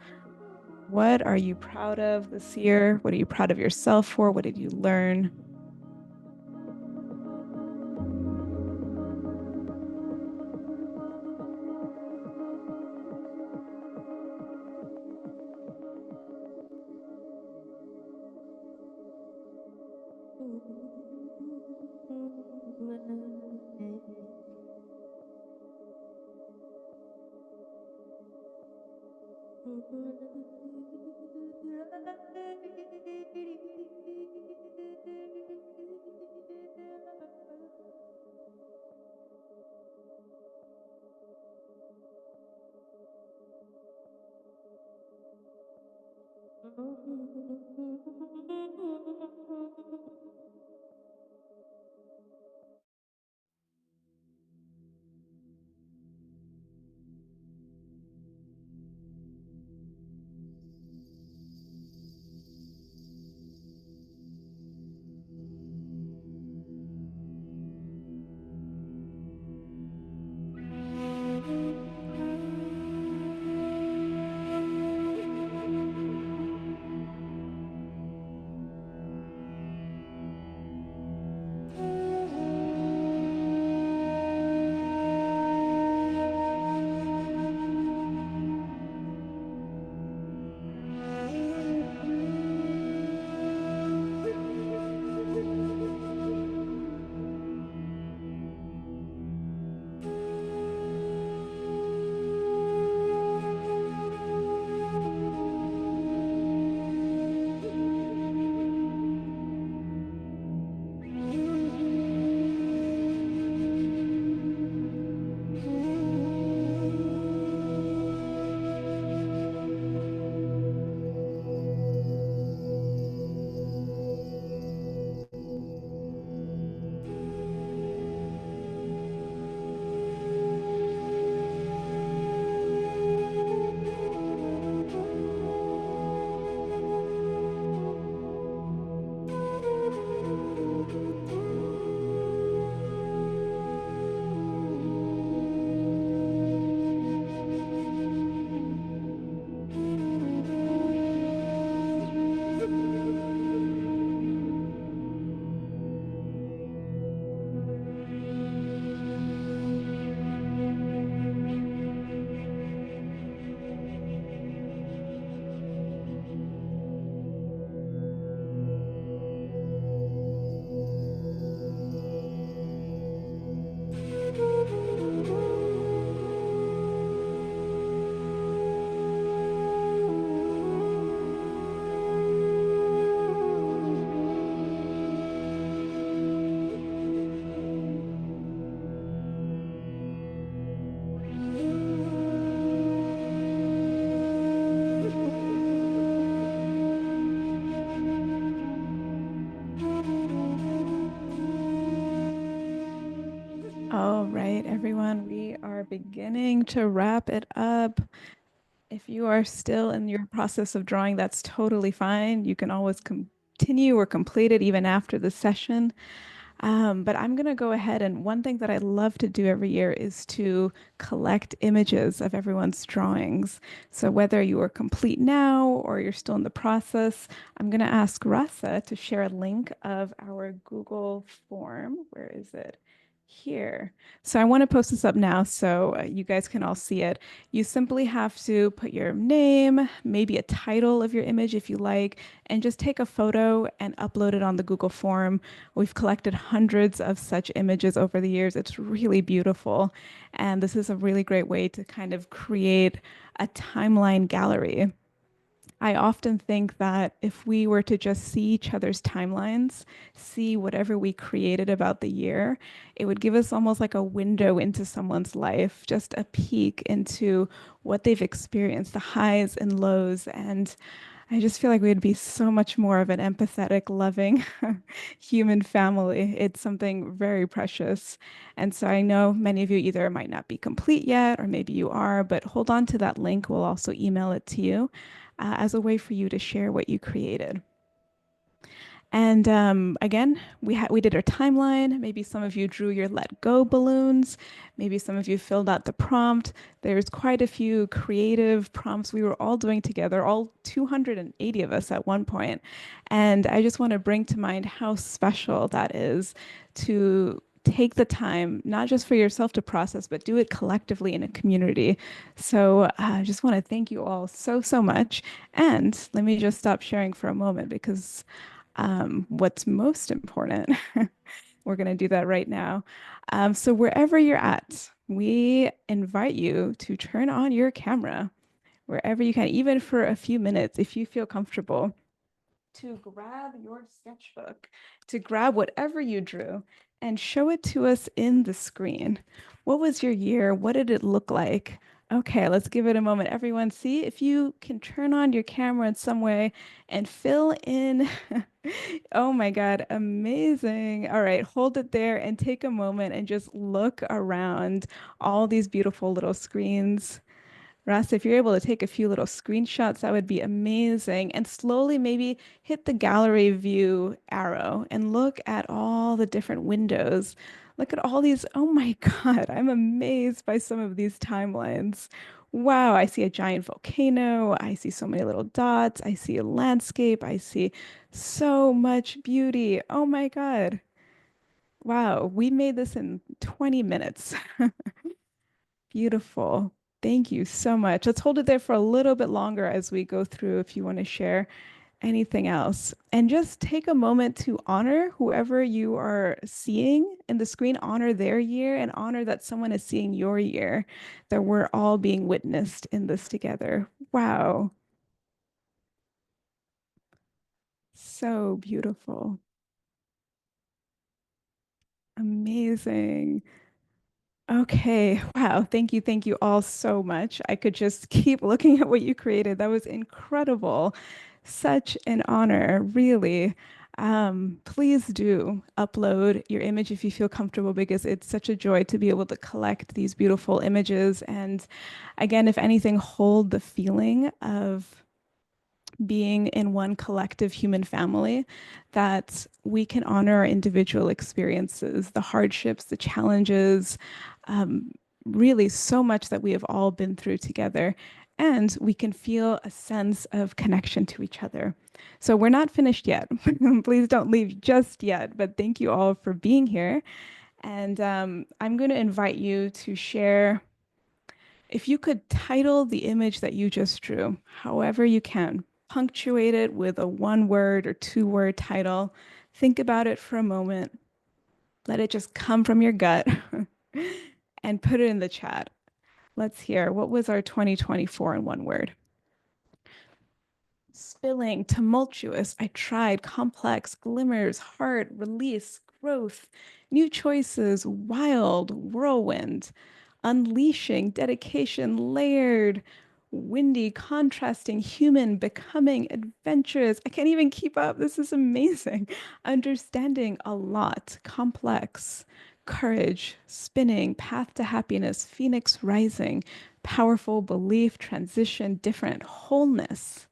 What are you proud of this year? What are you proud of yourself for? What did you learn? All right, everyone, we are beginning to wrap it up. If you are still in your process of drawing, that's totally fine. You can always continue or complete it even after the session. But I'm going to go ahead, and one thing that I love to do every year is to collect images of everyone's drawings. So whether you are complete now or you're still in the process, I'm going to ask Rasa to share a link of our Google form. Where is it? Here. So I want to post this up now so you guys can all see it. You simply have to put your name, maybe a title of your image if you like, and just take a photo and upload it on the Google form. We've collected hundreds of such images over the years. It's really beautiful. And this is a really great way to kind of create a timeline gallery. I often think that if we were to just see each other's timelines, see whatever we created about the year, it would give us almost like a window into someone's life, just a peek into what they've experienced, the highs and lows. And I just feel like we'd be so much more of an empathetic, loving human family. It's something very precious. And so I know many of you either might not be complete yet, or maybe you are, but hold on to that link. We'll also email it to you as a way for you to share what you created. And again, we did our timeline. Maybe some of you drew your let go balloons. Maybe some of you filled out the prompt. There's quite a few creative prompts we were all doing together, all 280 of us at one point. And I just want to bring to mind how special that is to take the time, not just for yourself to process, but do it collectively in a community. So I just want to thank you all so, so much. And let me just stop sharing for a moment because what's most important. We're going to do that right now. So wherever you're at, we invite you to turn on your camera wherever you can, even for a few minutes, if you feel comfortable, to grab your sketchbook, to grab whatever you drew and show it to us in the screen. What was your year? What did it look like? Okay, let's give it a moment. Everyone, see if you can turn on your camera in some way and fill in. Oh my God, amazing. All right, hold it there and take a moment and just look around all these beautiful little screens. Russ, if you're able to take a few little screenshots, that would be amazing. And slowly maybe hit the gallery view arrow and look at all the different windows. Look at all these. Oh my God, I'm amazed by some of these timelines. Wow, I see a giant volcano. I see so many little dots. I see a landscape. I see so much beauty. Oh my God. Wow, we made this in 20 minutes. Beautiful. Thank you so much. Let's hold it there for a little bit longer as we go through if you want to share anything else. And just take a moment to honor whoever you are seeing in the screen, honor their year and honor that someone is seeing your year, that we're all being witnessed in this together. Wow. So beautiful. Amazing. Okay. Wow. Thank you. Thank you all so much. I could just keep looking at what you created. That was incredible. Such an honor, really. Please do upload your image if you feel comfortable because it's such a joy to be able to collect these beautiful images. And again, if anything, hold the feeling of being in one collective human family, that we can honor our individual experiences, the hardships, the challenges, um, really so much that we have all been through together. And we can feel a sense of connection to each other. So we're not finished yet. Please don't leave just yet. But thank you all for being here. And I'm going to invite you to share if you could title the image that you just drew, however you can, punctuate it with a one word or two-word title. Think about it for a moment. Let it just come from your gut and put it in the chat. Let's hear what was our 2024 in one word? Spilling, tumultuous, I tried, complex, glimmers, heart, release, growth, new choices, wild, whirlwind, unleashing, dedication, layered, windy, contrasting, human, becoming, adventurous. I can't even keep up. This is amazing. Understanding a lot, complex, courage, spinning, path to happiness, phoenix rising, powerful belief, transition, different, wholeness.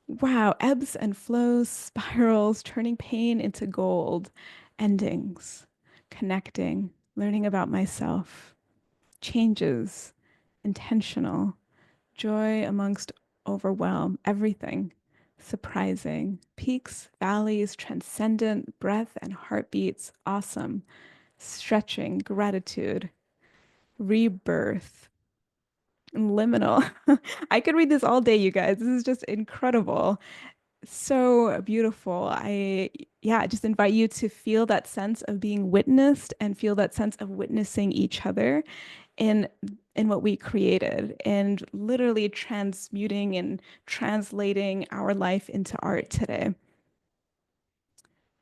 Wow, ebbs and flows, spirals, turning pain into gold, endings, connecting, learning about myself, changes, intentional, joy amongst overwhelm, everything, surprising, peaks, valleys, transcendent, breath and heartbeats, awesome, stretching, gratitude, rebirth, liminal. I could read this all day, you guys. This is just incredible. So beautiful. Yeah, just invite you to feel that sense of being witnessed and feel that sense of witnessing each other in in what we created and literally transmuting and translating our life into art today.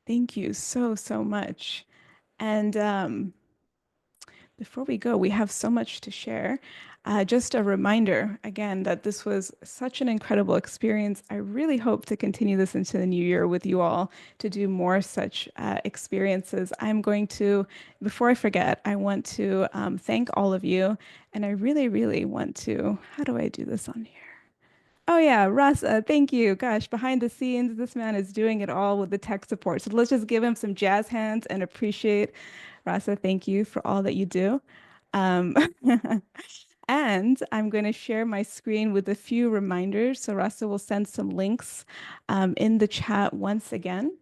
Thank you so, so much. And before we go, we have so much to share. Just a reminder again that this was such an incredible experience. I really hope to continue this into the new year with you all to do more such experiences. I'm going to, before I forget, I want to thank all of you. And I really, really want to, how do I do this on here? Oh yeah, Russ, thank you. Gosh, behind the scenes, this man is doing it all with the tech support. So let's just give him some jazz hands and appreciate Rasa. Thank you for all that you do. Um, and I'm going to share my screen with a few reminders. So Rasa will send some links in the chat once again.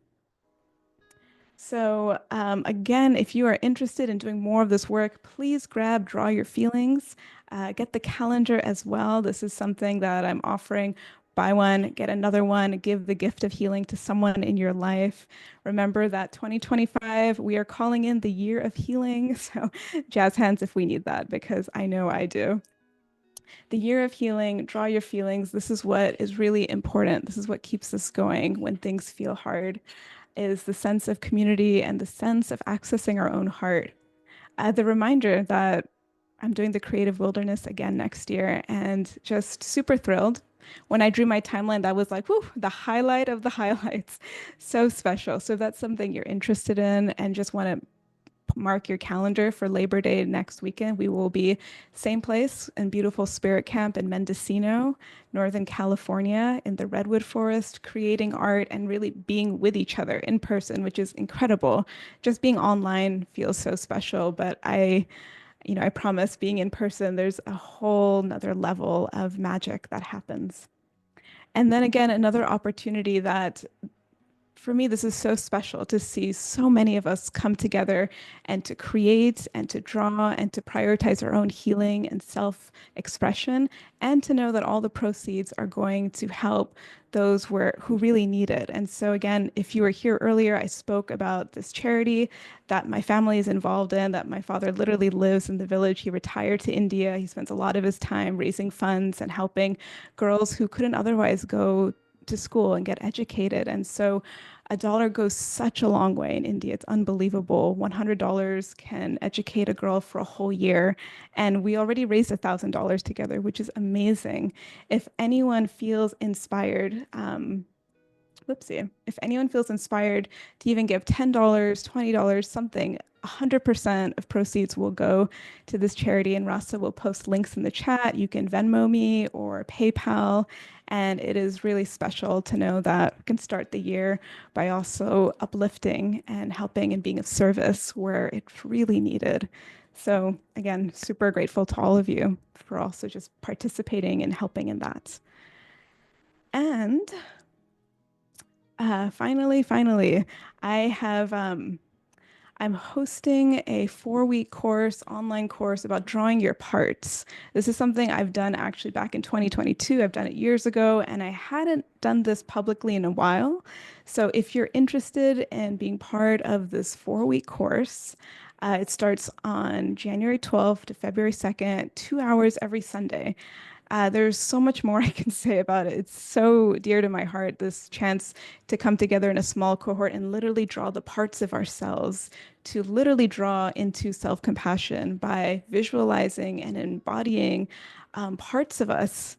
So again, if you are interested in doing more of this work, please grab Draw Your Feelings, get the calendar as well. This is something that I'm offering. Buy one, get another one, give the gift of healing to someone in your life. Remember that 2025, we are calling in the year of healing. So jazz hands if we need that, because I know I do. The year of healing, draw your feelings. This is what is really important. This is what keeps us going when things feel hard, is the sense of community and the sense of accessing our own heart. The reminder that I'm doing the Creative Wilderness again next year and just super thrilled. When I drew my timeline, that was like, whoo, the highlight of the highlights. So special. So if that's something you're interested in and just want to mark your calendar for Labor Day next weekend. We will be same place in beautiful Spirit Camp in Mendocino, Northern California, in the Redwood Forest, creating art and really being with each other in person, which is incredible. Just being online feels so special, but I promise being in person, there's a whole nother level of magic that happens. And then again, another opportunity that for me, this is so special to see so many of us come together and to create and to draw and to prioritize our own healing and self-expression, and to know that all the proceeds are going to help those who really need it. And so again, if you were here earlier, I spoke about this charity that my family is involved in, that my father literally lives in the village. He retired to India. He spends a lot of his time raising funds and helping girls who couldn't otherwise go to school and get educated. And so $1 goes such a long way in India. It's unbelievable. $100 can educate a girl for a whole year. And we already raised $1,000 together, which is amazing. If anyone feels inspired, whoopsie, if anyone feels inspired to even give $10, $20, something, 100% of proceeds will go to this charity, and Rasa will post links in the chat. You can Venmo me or PayPal. And it is really special to know that we can start the year by also uplifting and helping and being of service where it's really needed. So again, super grateful to all of you for also just participating and helping in that. And finally, I have I'm hosting a 4-week course, online course about drawing your parts. This is something I've done actually back in 2022. I've done it years ago, and I hadn't done this publicly in a while. So if you're interested in being part of this 4-week course, it starts on January 12th to February 2nd, 2 hours every Sunday. There's so much more I can say about it. It's so dear to my heart, this chance to come together in a small cohort and literally draw the parts of ourselves, to literally draw into self-compassion by visualizing and embodying parts of us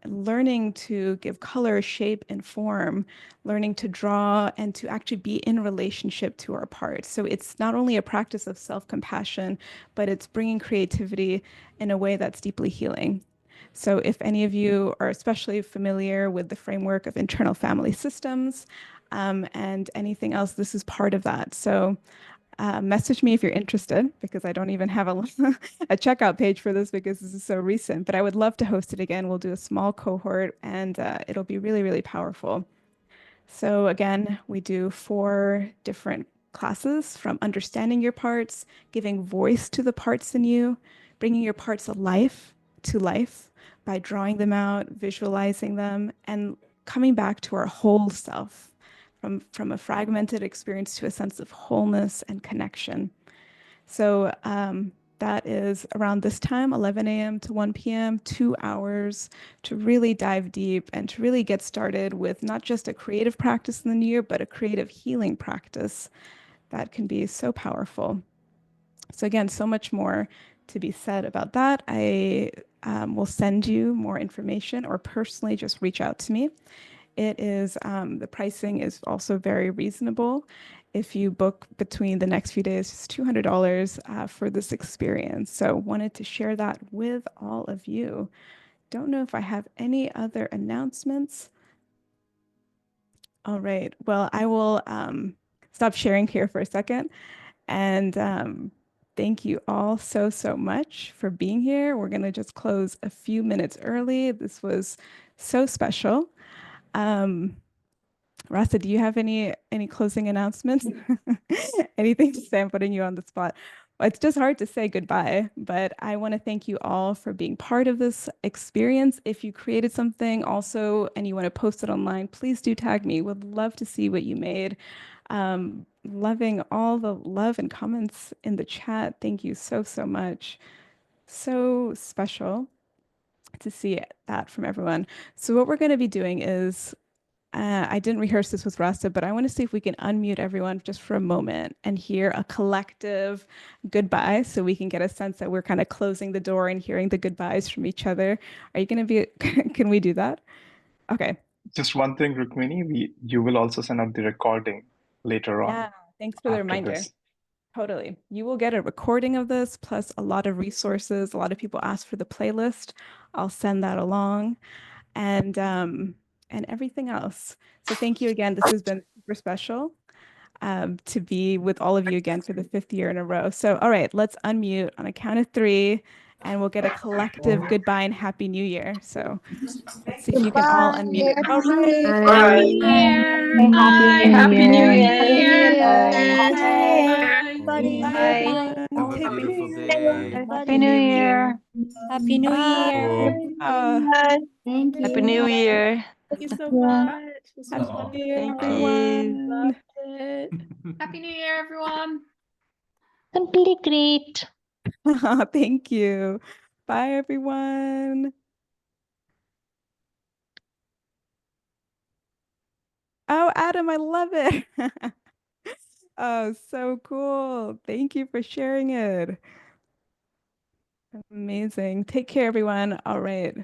learning to give color, shape, and form, learning to draw and to actually be in relationship to our parts. So it's not only a practice of self-compassion, but it's bringing creativity in a way that's deeply healing. So if any of you are especially familiar with the framework of internal family systems, and anything else, this is part of that. So message me if you're interested, because I don't even have a, a checkout page for this because this is so recent, but I would love to host it again. We'll do a small cohort and it'll be really, really powerful. So again, we do 4 different classes from understanding your parts, giving voice to the parts in you, bringing your parts alive to life by drawing them out, visualizing them, and coming back to our whole self from a fragmented experience to a sense of wholeness and connection. So that is around this time, 11 a.m. to 1 p.m., 2 hours to really dive deep and to really get started with not just a creative practice in the new year, but a creative healing practice that can be so powerful. So again, so much more to be said about that. I will send you more information or personally just reach out to me. It is, the pricing is also very reasonable. If you book between the next few days, it's $200 for this experience. So wanted to share that with all of you. Don't know if I have any other announcements. All right. Well, I will stop sharing here for a second. And thank you all so, so much for being here. We're going to just close a few minutes early. This was so special. Rasa, do you have any closing announcements? Anything to say? I'm putting you on the spot. Well, it's just hard to say goodbye, but I want to thank you all for being part of this experience. If you created something also and you want to post it online, please do tag me. Would love to see what you made. Loving all the love and comments in the chat. Thank you so, so much. So special to see that from everyone. So what we're going to be doing is I didn't rehearse this with Rasta, but I want to see if we can unmute everyone just for a moment and hear a collective goodbye so we can get a sense that we're kind of closing the door and hearing the goodbyes from each other. Are you going to be, can we do that? Okay. Just one thing, Rukmini, you will also send out the recording later on Yeah. Thanks for the after reminder. this. Totally. You will get a recording of this, plus a lot of resources. A lot of people asked for the playlist. I'll send that along. And everything else. So thank you again. This has been super special to be with all of you again for the 5th year in a row. So, all right, let's unmute on a count of 3, and we'll get a collective goodbye and Happy New Year. So let's see if you can all unmute. All right. Happy New Year. Happy New Year. Happy New Year. Bye. Bye, Bye. everyone. Have a Take beautiful care. day. Happy New Year. Happy New Year. Bye. Thank Happy you. New Year. Thank you so much. This was Happy New Year, Thank wonderful. you. everyone. Loved it. Happy New Year, everyone. Simply great. Thank you. Bye, everyone. Oh, Adam, I love it. Oh, so cool. Thank you for sharing it. Amazing. Take care, everyone. All right.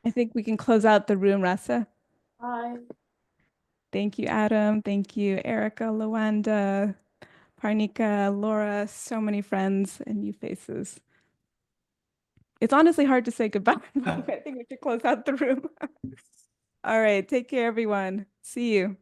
I think we can close out the room, Rasa. Bye. Thank you, Adam. Thank you, Erica, Lawanda, Parnika, Laura, so many friends and new faces. It's honestly hard to say goodbye. I think we should close out the room. All right. Take care, everyone. See you.